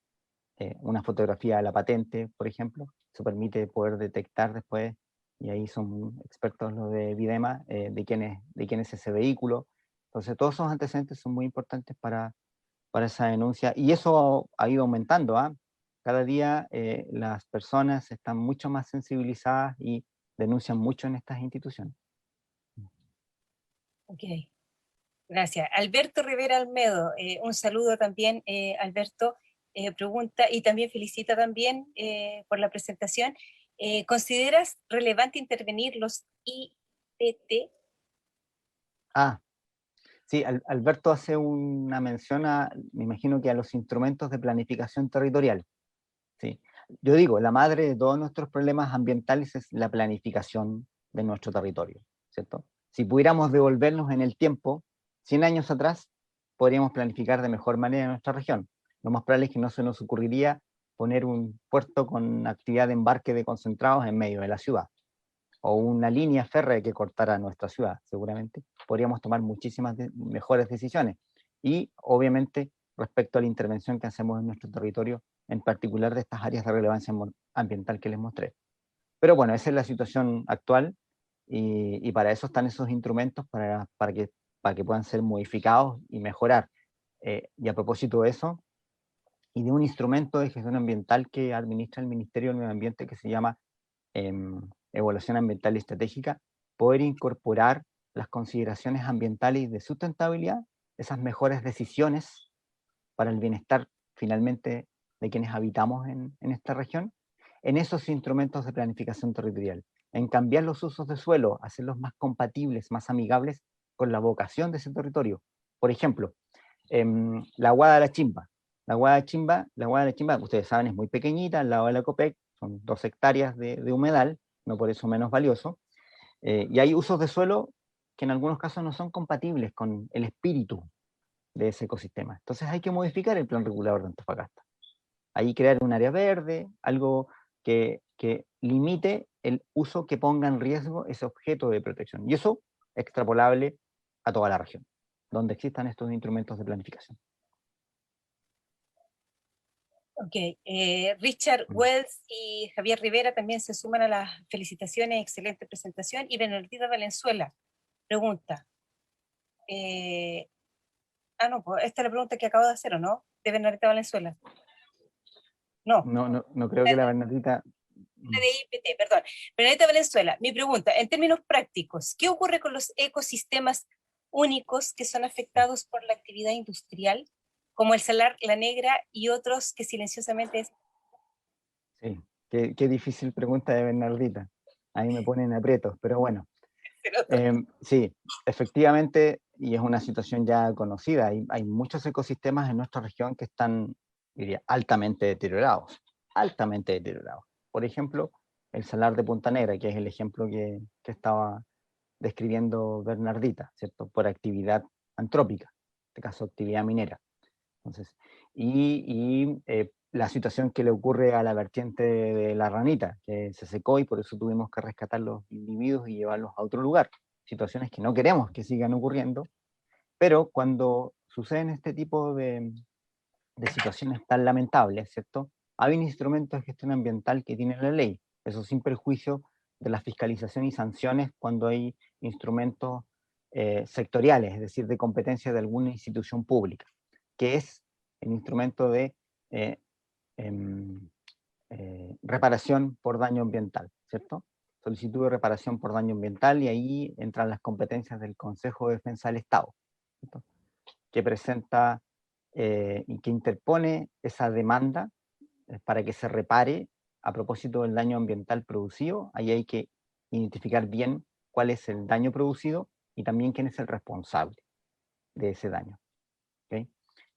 B: una fotografía de la patente, por ejemplo, eso permite poder detectar después, y ahí son expertos los de Videma, de quién es ese vehículo. Entonces, todos esos antecedentes son muy importantes para esa denuncia, y eso ha ido aumentando, ¿ah? Cada día las personas están mucho más sensibilizadas y denuncian mucho en estas instituciones.
A: Ok, gracias. Alberto Rivera Almedo, un saludo también, Alberto, pregunta y también felicita también por la presentación. ¿Consideras relevante intervenir los IPT?
B: Ah, sí, Alberto hace una mención me imagino que a los instrumentos de planificación territorial. Sí. Yo digo, la madre de todos nuestros problemas ambientales es la planificación de nuestro territorio, ¿cierto? Si pudiéramos devolvernos en el tiempo, 100 años atrás, podríamos planificar de mejor manera nuestra región. Lo más probable es que no se nos ocurriría poner un puerto con actividad de embarque de concentrados en medio de la ciudad, o una línea férrea que cortara nuestra ciudad. Seguramente podríamos tomar muchísimas mejores decisiones. Y obviamente respecto a la intervención que hacemos en nuestro territorio, en particular de estas áreas de relevancia ambiental que les mostré. Pero bueno, esa es la situación actual, y para eso están esos instrumentos, para que puedan ser modificados y mejorar. Y a propósito de eso, y de un instrumento de gestión ambiental que administra el Ministerio del Medio Ambiente, que se llama evaluación ambiental y estratégica, poder incorporar las consideraciones ambientales y de sustentabilidad, esas mejores decisiones para el bienestar finalmente de quienes habitamos en esta región, en esos instrumentos de planificación territorial, en cambiar los usos de suelo, hacerlos más compatibles, más amigables con la vocación de ese territorio. Por ejemplo, la Guada de la Chimba. La Guada de la Chimba, ustedes saben, es muy pequeñita, al lado de la Copec, son 2 hectáreas de humedal, no por eso menos valioso, y hay usos de suelo que en algunos casos no son compatibles con el espíritu de ese ecosistema. Entonces hay que modificar el plan regulador de Antofagasta. Ahí crear un área verde, algo que limite el uso que ponga en riesgo ese objeto de protección. Y eso extrapolable a toda la región, donde existan estos instrumentos de planificación.
A: Ok, Richard Wells y Javier Rivera también se suman a las felicitaciones, excelente presentación. Y Bernardita Valenzuela pregunta, no, pues esta es la pregunta que acabo de hacer, ¿o no? De Bernardita Valenzuela. No,
B: No creo que la Bernardita...
A: la de IPT, perdón. Bernardita Valenzuela, mi pregunta, en términos prácticos, ¿qué ocurre con los ecosistemas únicos que son afectados por la actividad industrial, como el salar La Negra y otros que silenciosamente es...
B: Sí, qué difícil pregunta de Bernardita. Ahí me ponen aprietos, pero bueno. Sí, efectivamente, y es una situación ya conocida, hay muchos ecosistemas en nuestra región que están, diría, altamente deteriorados, altamente deteriorados. Por ejemplo, el salar de Punta Negra, que es el ejemplo que estaba describiendo Bernardita, ¿cierto? Por actividad antrópica, en este caso actividad minera. Entonces, la situación que le ocurre a la vertiente de la Ranita, que se secó y por eso tuvimos que rescatar los individuos y llevarlos a otro lugar. Situaciones que no queremos que sigan ocurriendo, pero cuando suceden este tipo de situaciones tan lamentables, ¿cierto? Hay un instrumento de gestión ambiental que tiene la ley, eso sin perjuicio de la fiscalización y sanciones cuando hay instrumentos sectoriales, es decir, de competencia de alguna institución pública, que es el instrumento de eh, em, reparación por daño ambiental, ¿cierto? Solicitud de reparación por daño ambiental y ahí entran las competencias del Consejo de Defensa del Estado, ¿cierto? Que presenta y que interpone esa demanda para que se repare a propósito del daño ambiental producido. Ahí hay que identificar bien cuál es el daño producido y también quién es el responsable de ese daño. ¿Okay?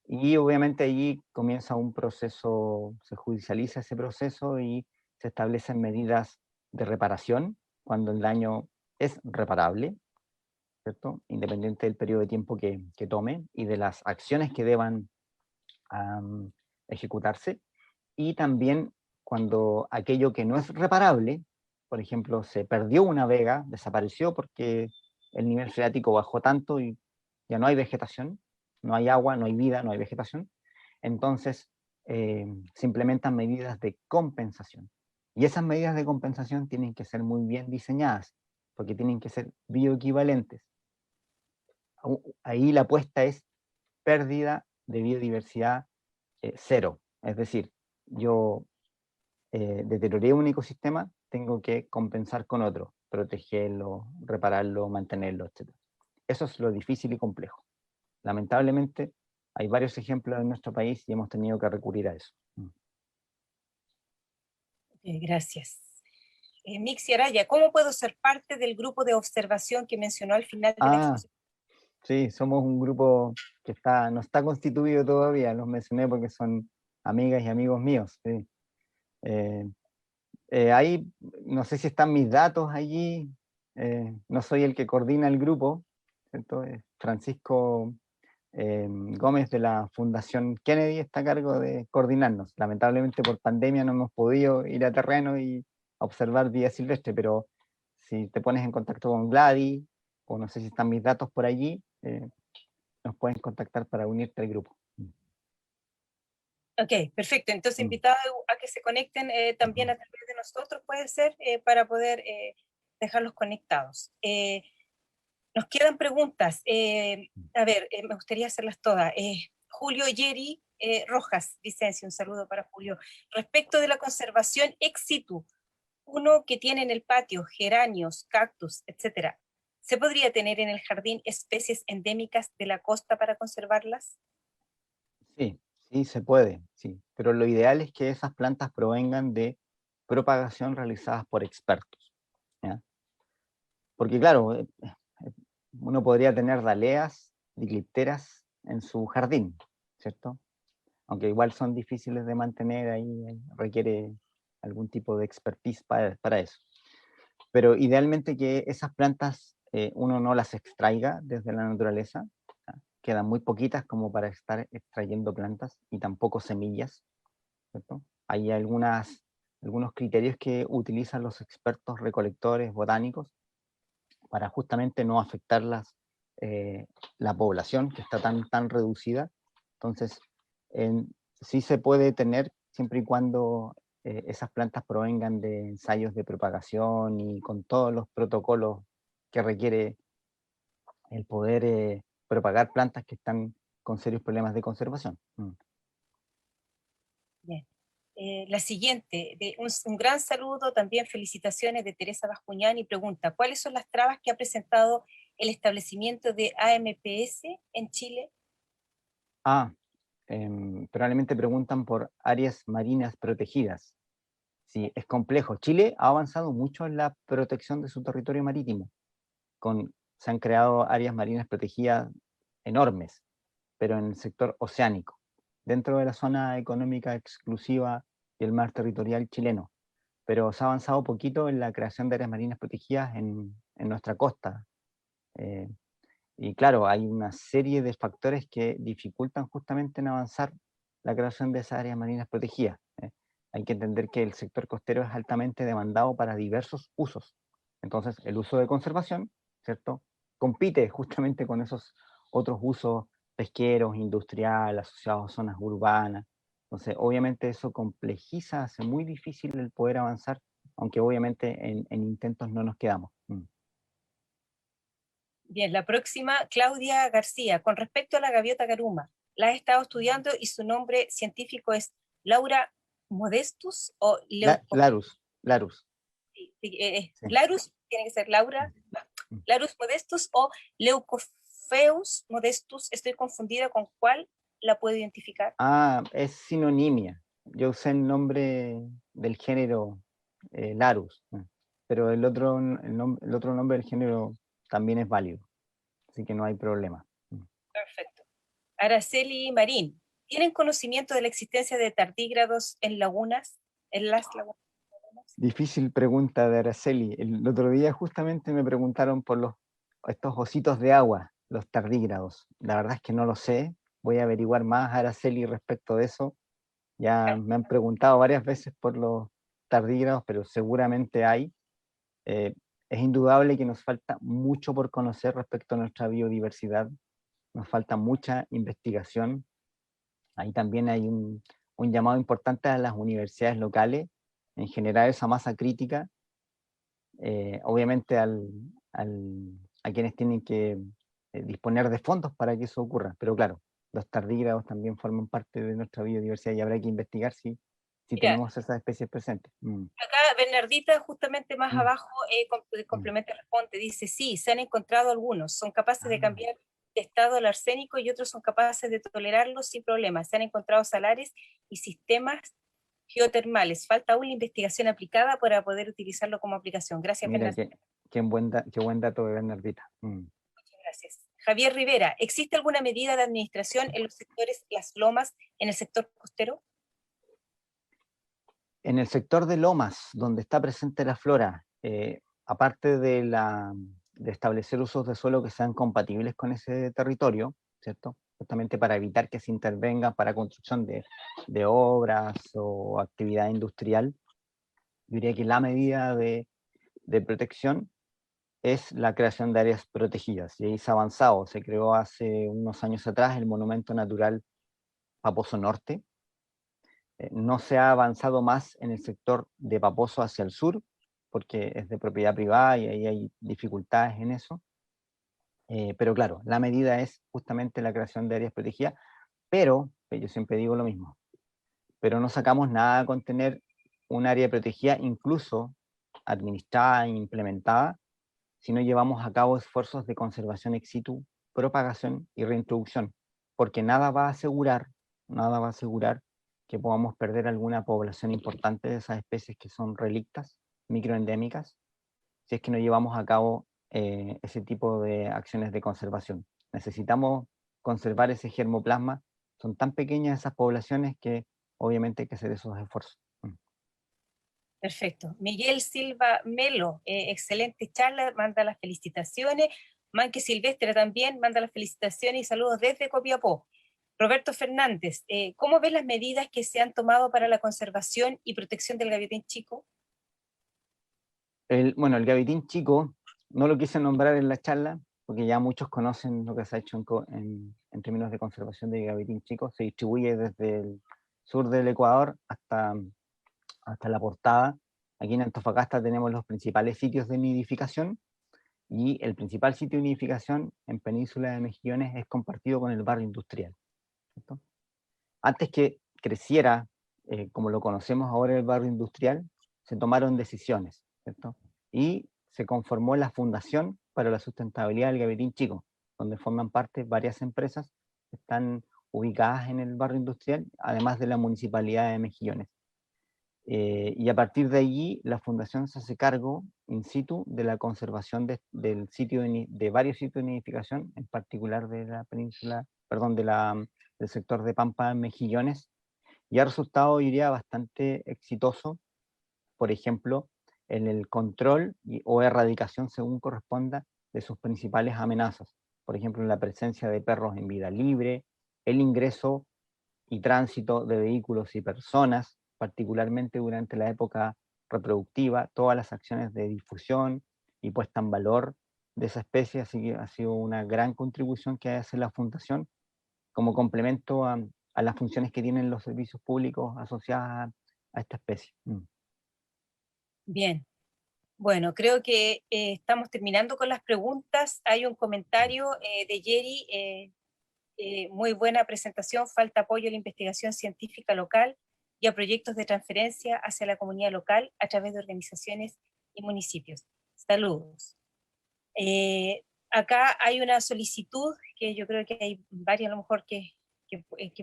B: Y obviamente allí comienza un proceso, se judicializa ese proceso y se establecen medidas de reparación cuando el daño es reparable, ¿cierto? Independiente del periodo de tiempo que tome y de las acciones que deban ejecutarse. Y también cuando aquello que no es reparable, por ejemplo, se perdió una vega, desapareció porque el nivel freático bajó tanto y ya no hay vegetación, no hay agua, no hay vida, no hay vegetación, entonces se implementan medidas de compensación. Y esas medidas de compensación tienen que ser muy bien diseñadas, porque tienen que ser bioequivalentes. Ahí la apuesta es pérdida de biodiversidad cero. Es decir, yo deterioré un ecosistema, tengo que compensar con otro, protegerlo, repararlo, mantenerlo, etc. Eso es lo difícil y complejo. Lamentablemente, hay varios ejemplos en nuestro país y hemos tenido que recurrir a eso.
A: Gracias. Mixi Araya, ¿cómo puedo ser parte del grupo de observación que mencionó al final de la exposición?
B: Sí, somos un grupo que no está constituido todavía, los mencioné porque son amigas y amigos míos. Sí. Ahí, no sé si están mis datos allí, no soy el que coordina el grupo, ¿cierto? Francisco Gómez de la Fundación Kennedy está a cargo de coordinarnos. Lamentablemente por pandemia no hemos podido ir a terreno y observar vida silvestre, pero si te pones en contacto con Gladys, o no sé si están mis datos por allí, nos pueden contactar para unirte al grupo.
A: Ok, perfecto. Entonces, invitados a que se conecten también a través de nosotros, puede ser, para poder dejarlos conectados. Nos quedan preguntas. A ver, me gustaría hacerlas todas. Julio Yeri Rojas, Vicencio, un saludo para Julio. Respecto de la conservación ex situ, uno que tiene en el patio geranios, cactus, etcétera, ¿se podría tener en el jardín especies endémicas de la costa para conservarlas?
B: Sí, sí se puede, sí, pero lo ideal es que esas plantas provengan de propagación realizadas por expertos, ¿ya? Porque claro, uno podría tener daleas, diclipteras en su jardín, ¿cierto? Aunque igual son difíciles de mantener, ahí requiere algún tipo de expertise para eso. Pero idealmente que esas plantas uno no las extraiga desde la naturaleza, ¿ya? Quedan muy poquitas como para estar extrayendo plantas y tampoco semillas, ¿cierto? Hay algunos criterios que utilizan los expertos recolectores botánicos para justamente no afectar la población que está tan reducida. Entonces, sí se puede tener siempre y cuando esas plantas provengan de ensayos de propagación y con todos los protocolos que requiere el poder propagar plantas que están con serios problemas de conservación.
A: Bien. La siguiente, un gran saludo, también felicitaciones de Teresa Bascuñán y pregunta, ¿cuáles son las trabas que ha presentado el establecimiento de AMPS en Chile?
B: Probablemente preguntan por áreas marinas protegidas. Sí, es complejo. Chile ha avanzado mucho en la protección de su territorio marítimo. Se han creado áreas marinas protegidas enormes, pero en el sector oceánico, dentro de la zona económica exclusiva y el mar territorial chileno. Pero se ha avanzado poquito en la creación de áreas marinas protegidas en nuestra costa. Y claro, hay una serie de factores que dificultan justamente en avanzar la creación de esas áreas marinas protegidas. Hay que entender que el sector costero es altamente demandado para diversos usos. Entonces, el uso de conservación, ¿cierto?, compite justamente con esos otros usos pesqueros, industriales, asociados a zonas urbanas. Entonces, obviamente eso complejiza, hace muy difícil el poder avanzar, aunque obviamente en intentos no nos quedamos.
A: Bien, la próxima, Claudia García, con respecto a la gaviota garuma, la he estado estudiando y su nombre científico es Laura Modestus o
B: Larus. Sí.
A: Larus, tiene que ser Laura, Larus Modestus o Leucopheus Modestus, estoy confundida con cuál la puedo identificar.
B: Es sinonimia. Yo usé el nombre del género Larus, pero el otro nombre del género también es válido, así que no hay problema.
A: Perfecto. Araceli Marín, ¿tienen conocimiento de la existencia de tardígrados en lagunas, en las lagunas?
B: Difícil pregunta de Araceli. El otro día justamente me preguntaron por estos ositos de agua, los tardígrados. La verdad es que no lo sé. Voy a averiguar más, Araceli, respecto de eso. Ya me han preguntado varias veces por los tardígrados, pero seguramente hay. Es indudable que nos falta mucho por conocer respecto a nuestra biodiversidad. Nos falta mucha investigación. Ahí también hay un llamado importante a las universidades locales en generar esa masa crítica, obviamente a quienes tienen que disponer de fondos para que eso ocurra. Pero claro, los tardígrados también forman parte de nuestra biodiversidad y habrá que investigar si
A: Mira,
B: tenemos esas especies presentes.
A: acá Bernardita, justamente más abajo, complementa, responde, dice, sí, se han encontrado algunos, son capaces de cambiar de estado al arsénico y otros son capaces de tolerarlo sin problemas. Se han encontrado salares y sistemas geotermales. Falta aún la investigación aplicada para poder utilizarlo como aplicación. Gracias,
B: Mira,
A: Bernardita.
B: qué buen dato de Bernardita.
A: Muchas gracias. Javier Rivera, ¿existe alguna medida de administración en los sectores Las Lomas, en el sector costero?
B: En el sector de lomas, donde está presente la flora, aparte de establecer usos de suelo que sean compatibles con ese territorio, ¿cierto? Justamente para evitar que se intervenga para construcción de obras o actividad industrial, yo diría que la medida de protección es la creación de áreas protegidas, y ahí se ha avanzado. Se creó hace unos años atrás el Monumento Natural Paposo Norte. No se ha avanzado más en el sector de Paposo hacia el sur, porque es de propiedad privada y ahí hay dificultades en eso. Pero claro, la medida es justamente la creación de áreas protegidas, pero yo siempre digo lo mismo, pero no sacamos nada con tener un área protegida, incluso administrada e implementada, si no llevamos a cabo esfuerzos de conservación ex situ, propagación y reintroducción, porque nada va a asegurar que podamos perder alguna población importante de esas especies que son relictas, microendémicas, si es que no llevamos a cabo ese tipo de acciones de conservación. Necesitamos conservar ese germoplasma, son tan pequeñas esas poblaciones que obviamente hay que hacer esos esfuerzos.
A: Perfecto. Miguel Silva Melo, excelente charla, manda las felicitaciones. Manque Silvestre también manda las felicitaciones y saludos desde Copiapó. Roberto Fernández, ¿cómo ves las medidas que se han tomado para la conservación y protección del gaviotín chico?
B: Bueno, el gavitín chico no lo quise nombrar en la charla, porque ya muchos conocen lo que se ha hecho en términos de conservación de gavitín chico. Se distribuye desde el sur del Ecuador hasta la Portada. Aquí en Antofagasta tenemos los principales sitios de nidificación, y el principal sitio de nidificación en Península de Mejillones es compartido con el barrio industrial, ¿cierto? Antes que creciera, como lo conocemos ahora el barrio industrial, se tomaron decisiones, ¿cierto? Y se conformó la Fundación para la Sustentabilidad del Gavetín Chico, donde forman parte varias empresas que están ubicadas en el barrio industrial, además de la Municipalidad de Mejillones. Y a partir de allí, la Fundación se hace cargo in situ de la conservación del sitio de varios sitios de nidificación, en particular de la península, perdón, del sector de Pampa en Mejillones, y ha resultado, yo diría, bastante exitoso, por ejemplo, en el control o erradicación, según corresponda, de sus principales amenazas. Por ejemplo, en la presencia de perros en vida libre, el ingreso y tránsito de vehículos y personas, particularmente durante la época reproductiva, todas las acciones de difusión y puesta en valor de esa especie, así que ha sido una gran contribución que hace la Fundación como complemento a las funciones que tienen los servicios públicos asociadas a esta especie.
A: Bien. Bueno, creo que estamos terminando con las preguntas. Hay un comentario de Jerry, muy buena presentación, falta apoyo a la investigación científica local y a proyectos de transferencia hacia la comunidad local a través de organizaciones y municipios. Saludos. Acá hay una solicitud que yo creo que hay varios a lo mejor que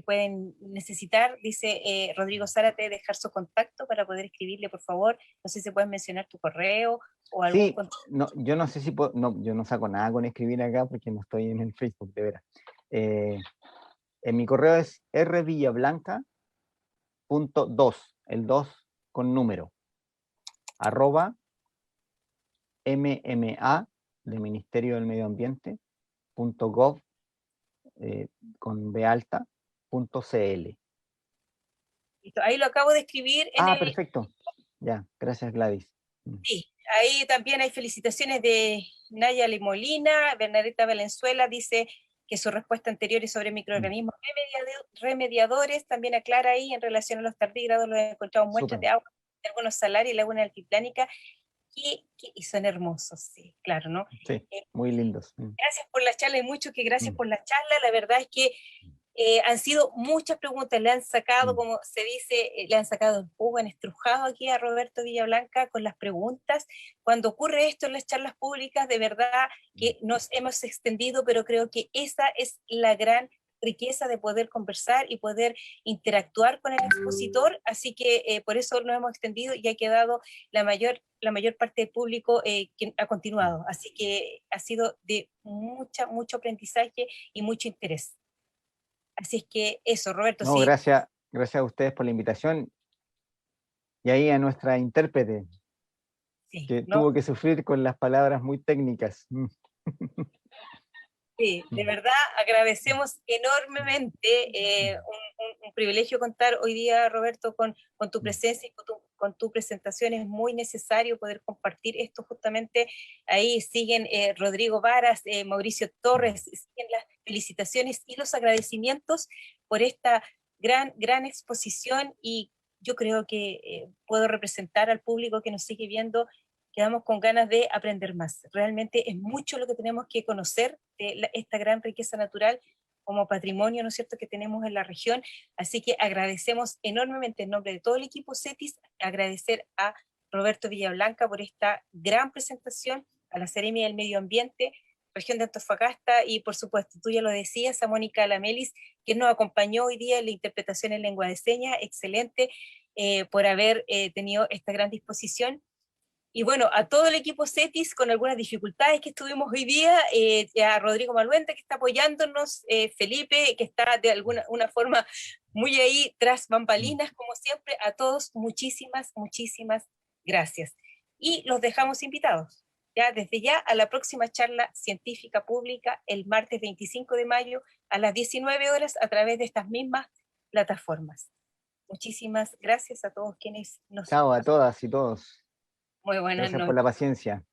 A: pueden necesitar. Dice Rodrigo Zárate dejar su contacto para poder escribirle, por favor. No sé si puedes mencionar tu correo o algún
B: Sí, no, yo no sé si puedo, no, yo no saco nada con escribir acá porque no estoy en el Facebook, de veras. En mi correo es rvillablanca.2, el 2 con número, @ MMA de Ministerio del Medio Ambiente, .gov, con B alta, .cl.
A: Listo. Ahí lo acabo de escribir en el...
B: Perfecto. Ya, gracias Gladys.
A: Sí, ahí también hay felicitaciones de Nayali Molina. Bernadetta Valenzuela dice que su respuesta anterior es sobre microorganismos remediadores. También aclara ahí en relación a los tardígrados, los he encontrado muestras de agua de algunos salarios y laguna altiplánica y son hermosos, sí, claro, ¿no?
B: Sí, muy lindos.
A: Gracias por la charla, y mucho que gracias por la charla. La verdad es que han sido muchas preguntas, le han sacado, como se dice, le han sacado el jugo, han estrujado aquí a Roberto Villablanca con las preguntas. Cuando ocurre esto en las charlas públicas, de verdad que nos hemos extendido, pero creo que esa es la gran riqueza de poder conversar y poder interactuar con el expositor, así que por eso nos hemos extendido y ha quedado la mayor parte del público que ha continuado, así que ha sido de mucho aprendizaje y mucho interés. Así es que eso, Roberto.
B: No,
A: sí.
B: gracias a ustedes por la invitación. Y ahí a nuestra intérprete,
A: Sí,
B: que
A: ¿no?
B: tuvo que sufrir con las palabras muy técnicas.
A: Sí, de verdad agradecemos enormemente, un privilegio contar hoy día, Roberto, con tu presencia y con tu presentación. Es muy necesario poder compartir esto justamente. Ahí siguen Rodrigo Varas, Mauricio Torres, siguen las felicitaciones y los agradecimientos por esta gran exposición, y yo creo que puedo representar al público que nos sigue viendo. Quedamos con ganas de aprender más. Realmente es mucho lo que tenemos que conocer de esta gran riqueza natural como patrimonio, ¿no es cierto?, que tenemos en la región. Así que agradecemos enormemente en nombre de todo el equipo CETIS, agradecer a Roberto Villablanca por esta gran presentación, a la Seremia del Medio Ambiente, región de Antofagasta, y por supuesto, tú ya lo decías, a Mónica Lamelis, que nos acompañó hoy día en la interpretación en lengua de señas. Excelente por haber tenido esta gran disposición. Y bueno, a todo el equipo CETIS, con algunas dificultades que estuvimos hoy día, a Rodrigo Maluente, que está apoyándonos, Felipe, que está de alguna forma muy ahí tras bambalinas, como siempre. A todos muchísimas gracias. Y los dejamos invitados, ya desde ya, a la próxima charla científica pública el martes 25 de mayo a las 19 horas a través de estas mismas plataformas. Muchísimas gracias a todos quienes nos...
B: Chao a todas y todos.
A: Muy buenas
B: Gracias por
A: noches.
B: la paciencia.